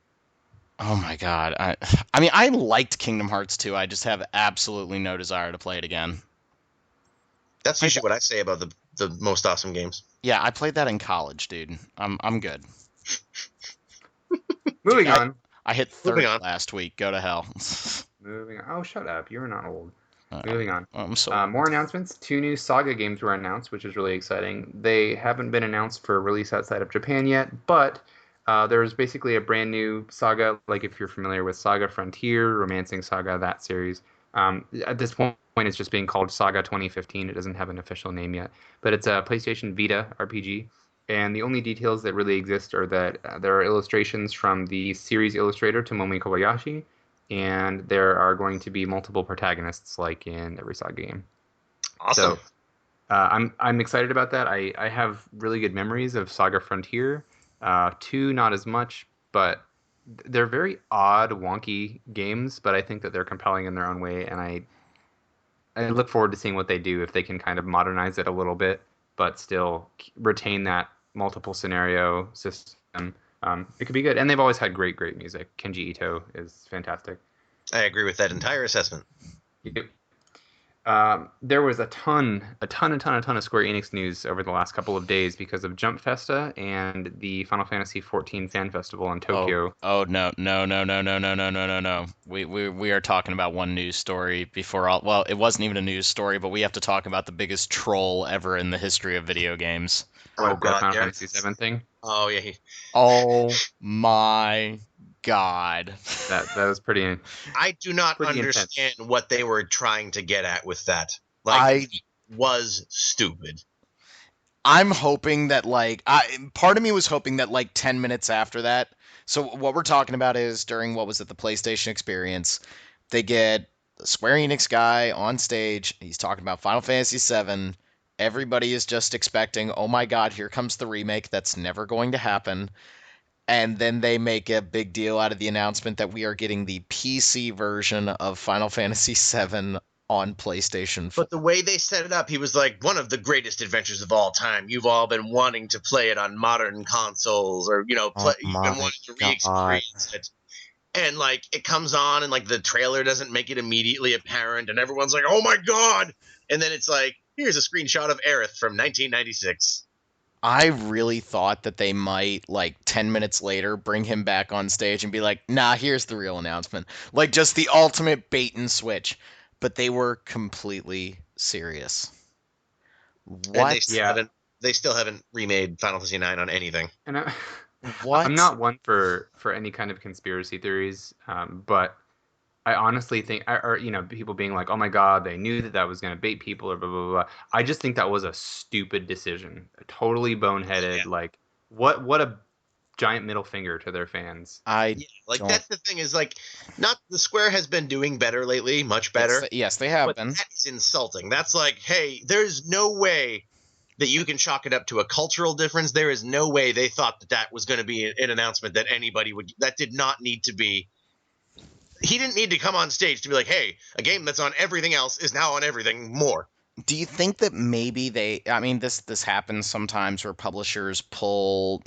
oh my God, I mean, I liked Kingdom Hearts 2. I just have absolutely no desire to play it again. That's I, usually what I say about the most awesome games. yeah, I played that in college, dude. I'm good. Dude, Moving on. I hit Moving 30 on. last week. Go to hell. Moving on. Oh, shut up. You're not old. Uh, Moving on. I'm so. More announcements. 2 new Saga games were announced, which is really exciting. They haven't been announced for release outside of Japan yet, but there's basically a brand new Saga. Like if you're familiar with Saga Frontier, Romancing Saga, that series. At this point, it's just being called Saga 2015. It doesn't have an official name yet, but it's a PlayStation Vita RPG. And the only details that really exist are that there are illustrations from the series illustrator Tomomi Kobayashi, and there are going to be multiple protagonists like in every Saga game. Awesome. So I'm excited about that. I have really good memories of Saga Frontier. 2 not as much, but they're very odd, wonky games. But I think that they're compelling in their own way, and I look forward to seeing what they do if they can kind of modernize it a little bit, but still retain that multiple scenario system. It could be good, and they've always had great music. Kenji Ito is fantastic. I agree with that entire assessment. Yep. There was a ton of Square Enix news over the last couple of days because of Jump Festa and the Final Fantasy XIV Fan Festival in Tokyo. Oh no. We are talking about one news story before all. Well, it wasn't even a news story, but we have to talk about the biggest troll ever in the history of video games. Oh The God, Final yeah. Fantasy VII thing. Oh yeah. Oh my God. That was pretty I do not pretty intense. understand what they were trying to get at with that. I It was stupid. I'm hoping that part of me was hoping that 10 minutes after that. So what we're talking about is during what was it, the PlayStation Experience, they get the Square Enix guy on stage. He's talking about Final Fantasy VII. Everybody is just expecting, oh my God, here comes the remake. That's never going to happen. And then they make a big deal out of the announcement that we are getting the PC version of Final Fantasy VII on PlayStation 4. But the way they set it up, he was like, one of the greatest adventures of all time. You've all been wanting to play it on modern consoles, or you've been wanting to re-experience it. And it comes on, and the trailer doesn't make it immediately apparent, and everyone's like, "Oh my God!" And then it's like, here's a screenshot of Aerith from 1996. I really thought that they might 10 minutes later bring him back on stage and be like, nah, here's the real announcement. Just the ultimate bait and switch. But they were completely serious. And What? they still haven't remade Final Fantasy IX on anything. And What? I'm not one for any kind of conspiracy theories, but I honestly think, or people being like, "Oh my God, they knew that was going to bait people," or blah blah blah. I just think that was a stupid decision, totally boneheaded. Yeah. Like, what a giant middle finger to their fans. That's the thing is not the Square has been doing better lately, much better. Yes, they have but been. That is insulting. That's hey, there's no way that you can chalk it up to a cultural difference. There is no way they thought that was going to be an announcement that anybody would. That did not need to be. He didn't need to come on stage to be like, "Hey, a game that's on everything else is now on everything more." Do you think that maybe I mean, this happens sometimes where publishers pull,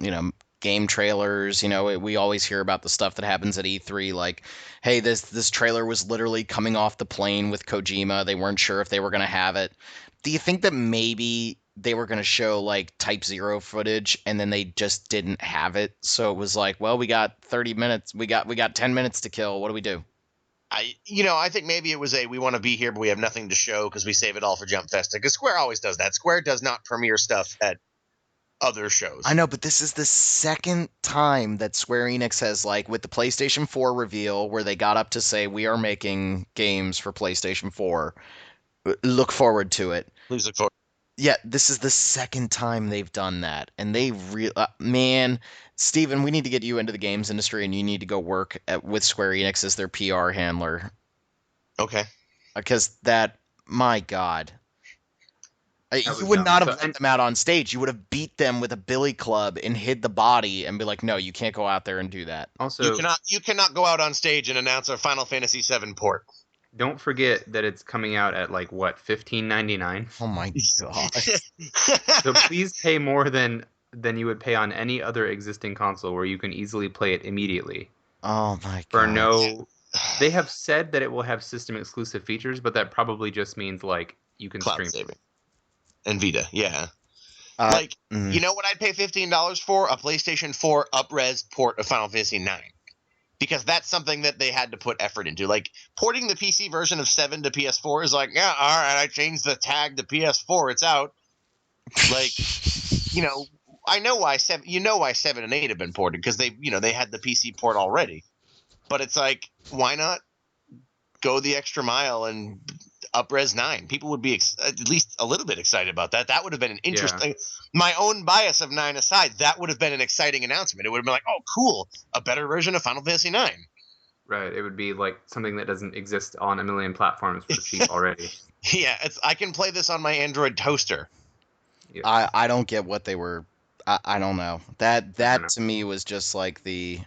game trailers. We always hear about the stuff that happens at E3, like, hey, this trailer was literally coming off the plane with Kojima. They weren't sure if they were going to have it. Do you think that maybe they were going to show Type 0 footage and then they just didn't have it? So it was like, well, we got 30 minutes. We got 10 minutes to kill. What do we do? I think maybe it was we want to be here, but we have nothing to show because we save it all for Jump Festa. Because Square always does that. Square does not premiere stuff at other shows. I know, but this is the second time that Square Enix has, with the PlayStation 4 reveal, where they got up to say, we are making games for PlayStation 4. Look forward to it. Please look forward. Yeah, this is the second time they've done that. And they man, Steven, we need to get you into the games industry and you need to go work with Square Enix as their PR handler. Okay. because my God. That You was would dumb. not So have let them out on stage. You would have beat them with a billy club and hid the body and be like, no, you can't go out there and do that. also, You cannot go out on stage and announce a Final Fantasy VII port. don't forget that it's coming out at like what, $15.99. Oh my God. So please pay more than you would pay on any other existing console where you can easily play it immediately. Oh my For God. they have said that it will have system exclusive features, but that probably just means like you can Cloud stream. saving and Vita, yeah. Uh, You know what I'd pay $15 for? A PlayStation 4 up-res port of Final Fantasy 9. Because that's something that they had to put effort into. Like, porting the PC version of 7 to PS4 is like, yeah, all right, I changed the tag to PS4, it's out. Like, I know why 7 and 8 have been ported because they had the PC port already. But it's like, why not go the extra mile and upres 9? People would be at least a little bit excited about that. That would have been an interesting. My own bias of 9 aside, that would have been an exciting announcement. It would have been like, oh, cool, a better version of Final Fantasy 9. Right. It would be like something that doesn't exist on a million platforms for cheap already. Yeah, I can play this on my Android toaster. Yes. I don't get what they were. I don't know. That know. to me was just like the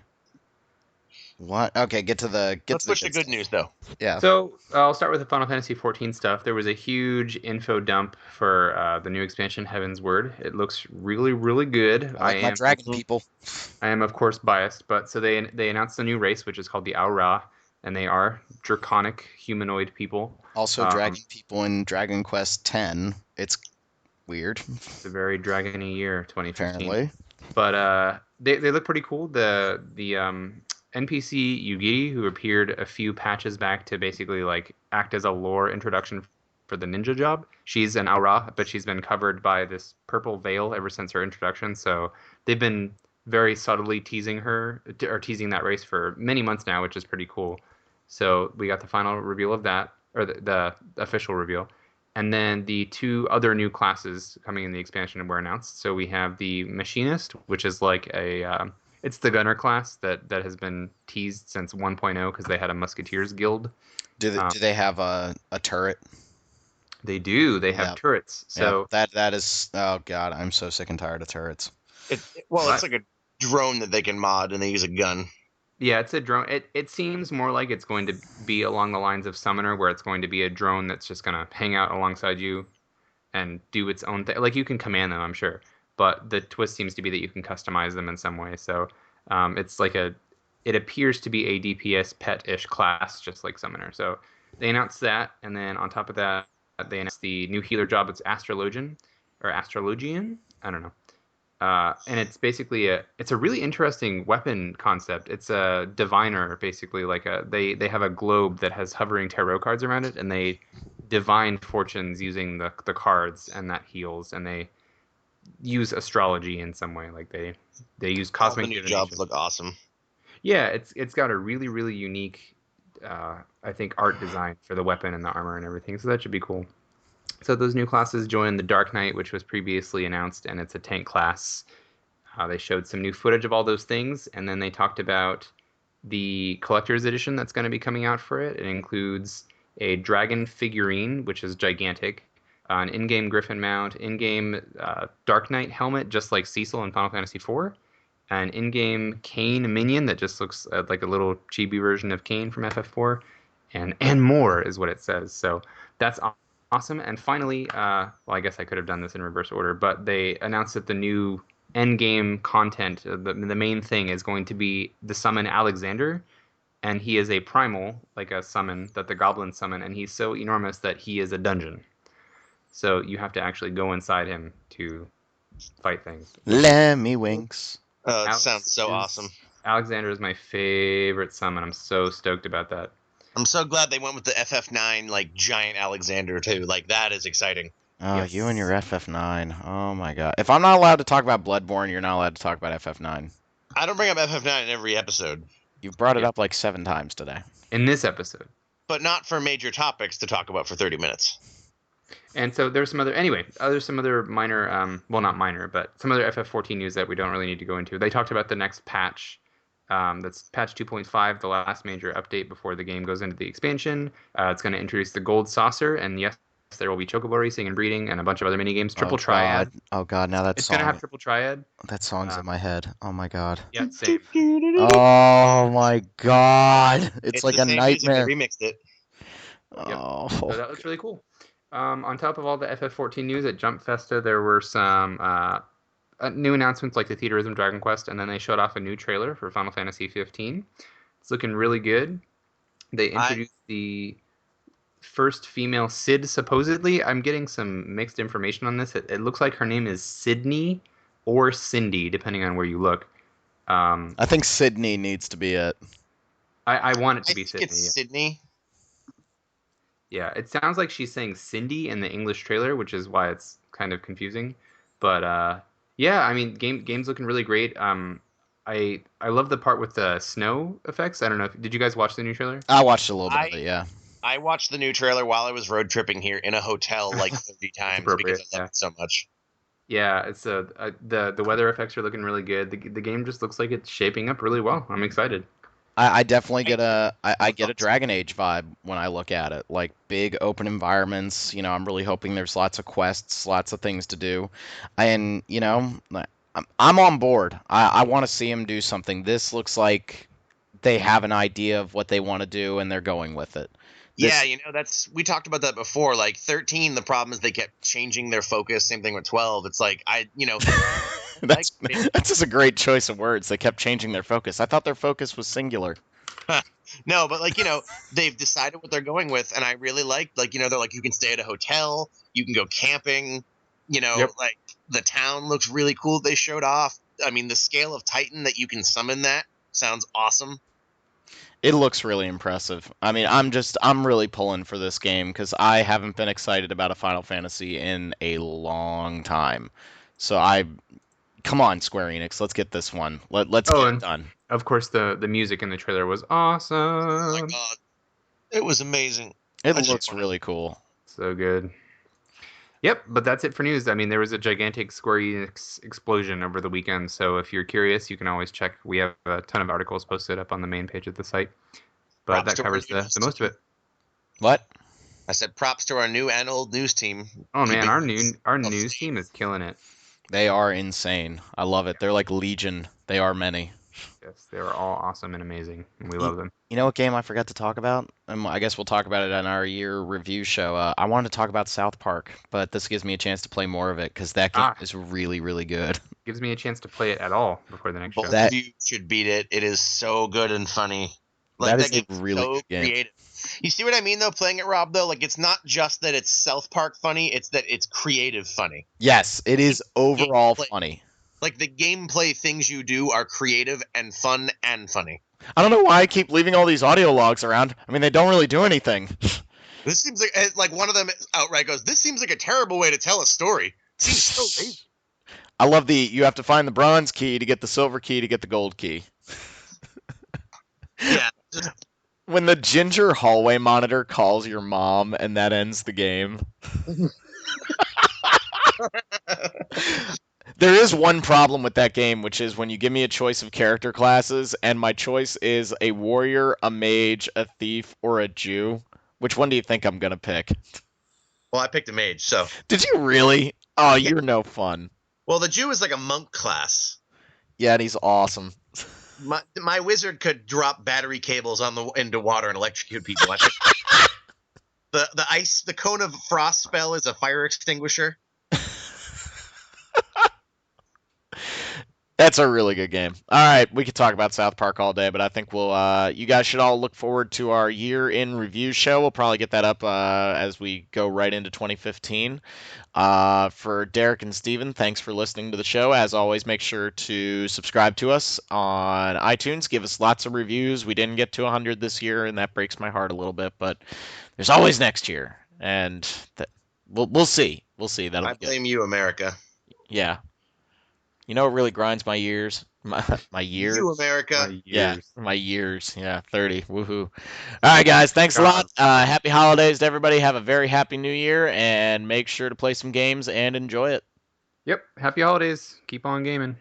what? Okay, Let's switch to good news though. Yeah. So I'll start with the Final Fantasy XIV stuff. There was a huge info dump for the new expansion, Heaven's Word. It looks really, really good. I like my dragon people. I am, of course, biased, but so they announced a new race, which is called the Aura, and they are draconic humanoid people. Also, dragon people in Dragon Quest X. It's weird. It's a very dragony year, 2015. Apparently. But they look pretty cool. The NPC Yugiri, who appeared a few patches back to basically like act as a lore introduction for the ninja job. She's an Aura, but she's been covered by this purple veil ever since her introduction. So they've been very subtly teasing that race for many months now, which is pretty cool. So we got the final reveal of that, or the official reveal. And then the two other new classes coming in the expansion were announced. So we have the Machinist, which is like it's the gunner class that has been teased since 1.0 because they had a Musketeers guild. Do they have a turret? They do. They have turrets. So that is, oh God, I'm so sick and tired of turrets. It's like a drone that they can mod and they use a gun. Yeah, it's a drone. It seems more like it's going to be along the lines of Summoner, where it's going to be a drone that's just going to hang out alongside you and do its own thing. Like, you can command them, I'm sure, but the twist seems to be that you can customize them in some way. So it's like it appears to be a DPS pet-ish class, just like Summoner. So they announced that, and then on top of that, they announced the new healer job. It's Astrologian, or Astrologian. I don't know. And it's basically it's a really interesting weapon concept. It's a diviner, basically. Like they have a globe that has hovering tarot cards around it, and they divine fortunes using the cards, and that heals. And they use astrology in some way. Like they use cosmic. All the new jobs look awesome. Yeah, it's got a really, really unique, I think, art design for the weapon and the armor and everything. So that should be cool. So those new classes join the Dark Knight, which was previously announced, and it's a tank class. They showed some new footage of all those things, and then they talked about the collector's edition that's going to be coming out for it. It includes a dragon figurine, which is gigantic, an in-game Griffin mount, in-game Dark Knight helmet, just like Cecil in Final Fantasy IV, an in-game Kain minion that just looks like a little chibi version of Kain from FF4, and more is what it says. So that's awesome. And finally, well, I guess I could have done this in reverse order, but they announced that the new end-game content, the main thing, is going to be the summon Alexander, and he is a primal, like a summon that the goblins summon, and he's so enormous that he is a dungeon. So you have to actually go inside him to fight things. Lemmy winks. Oh, it sounds so awesome. Alexander is my favorite summon. I'm so stoked about that. I'm so glad they went with the FF9 like giant Alexander too. Like, that is exciting. Oh, Yes. You and your FF9. Oh my God. If I'm not allowed to talk about Bloodborne, you're not allowed to talk about FF9. I don't bring up FF9 in every episode, You've brought it up like 7 times today. In this episode. but not for major topics to talk about for 30 minutes. And so there's some other minor, well, not minor, but some other FF14 news that we don't really need to go into. They talked about the next patch That's patch 2.5, the last major update before the game goes into the expansion. It's going to introduce the Gold Saucer, and yes, there will be chocobo racing and breeding and a bunch of other mini games. Triple Triad. Oh god, now It's going to have Triple Triad. that song's in my head. Oh my god. Yeah, same. Oh my god. It's like the a same music, they nightmare. remixed it. Yep. Oh. So that looks really cool. On top of all the FF14 news at Jump Festa, there were some new announcements like the Theaterism Dragon Quest, and then they showed off a new trailer for Final Fantasy 15. It's looking really good. They introduced the first female Cid, supposedly. I'm getting some mixed information on this. It looks like her name is Sydney or Cindy, depending on where you look. I think Sydney needs to be it. I want it to be I think Sydney. it's Sydney. Yeah, it sounds like she's saying Cindy in the English trailer, which is why it's kind of confusing. But yeah, I mean, game's looking really great. I love the part with the snow effects. I don't know. Did you guys watch the new trailer? I watched a little bit of it, yeah. I watched the new trailer while I was road tripping here in a hotel like 30 times because I love it so much. Yeah, it's the weather effects are looking really good. The game just looks like it's shaping up really well. I'm excited. I definitely get I get a Dragon Age vibe when I look at it. Like big open environments. I'm really hoping there's lots of quests, lots of things to do, and I'm on board. I want to see them do something. This looks like they have an idea of what they want to do and they're going with it. Yeah, we talked about that before. Like 13, the problem is they kept changing their focus. Same thing with 12. It's like that's just a great choice of words. They kept changing their focus. I thought their focus was singular. No, but they've decided what they're going with, and I really like they're like you can stay at a hotel, you can go camping, Yep. like the town looks really cool. They showed off. I mean, the scale of Titan that you can summon that sounds awesome. It looks really impressive. I mean, I'm really pulling for this game because I haven't been excited about a Final Fantasy in a long time. So come on, Square Enix, let's get this one. Let's get it done. Of course, the music in the trailer was awesome. Oh my god, it was amazing. It looks really cool. So good. Yep, but that's it for news. I mean, there was a gigantic Square Enix explosion over the weekend, so if you're curious, you can always check. We have a ton of articles posted up on the main page of the site, but that covers the most of it. What? I said props to our new and old news team. Oh man, our news team is killing it. They are insane. I love it. They're like Legion. They are many. Yes, they are all awesome and amazing, and we love them. You know what game I forgot to talk about? I guess we'll talk about it on our year review show. I wanted to talk about South Park, but this gives me a chance to play more of it because that game is really, really good. Gives me a chance to play it at all before the next show. Both of you should beat it. It is so good and funny. That is a really good game. Creative. You see what I mean, though, playing it, Rob, though? Like, it's not just that it's South Park funny, it's that it's creative funny. Yes, it is overall funny. Like, the gameplay things you do are creative and fun and funny. I don't know why I keep leaving all these audio logs around. I mean, they don't really do anything. This seems like one of them outright goes, this seems like a terrible way to tell a story. It seems so lazy. I love you have to find the bronze key to get the silver key to get the gold key. Yeah. When the ginger hallway monitor calls your mom and that ends the game. There is one problem with that game, which is when you give me a choice of character classes, and my choice is a warrior, a mage, a thief, or a Jew. Which one do you think I'm going to pick? Well, I picked a mage, so. Did you really? Oh, you're no fun. Well, the Jew is like a monk class. Yeah, and he's awesome. My wizard could drop battery cables into water and electrocute people. The cone of frost spell is a fire extinguisher. That's a really good game. All right, we could talk about South Park all day, but I think you guys should all look forward to our year in review show. We'll probably get that up as we go right into 2015. For Derek and Steven, thanks for listening to the show. As always, make sure to subscribe to us on iTunes. Give us lots of reviews. We didn't get to 100 this year, and that breaks my heart a little bit, but there's always next year, and we'll see. We'll see. That'll be good. I blame you, America. Yeah. You know what really grinds my years? My years? You, America. Yeah, my years. Yeah, 30. Woohoo. All right, guys. Thanks a lot. Happy holidays to everybody. Have a very happy new year, and make sure to play some games and enjoy it. Yep. Happy holidays. Keep on gaming.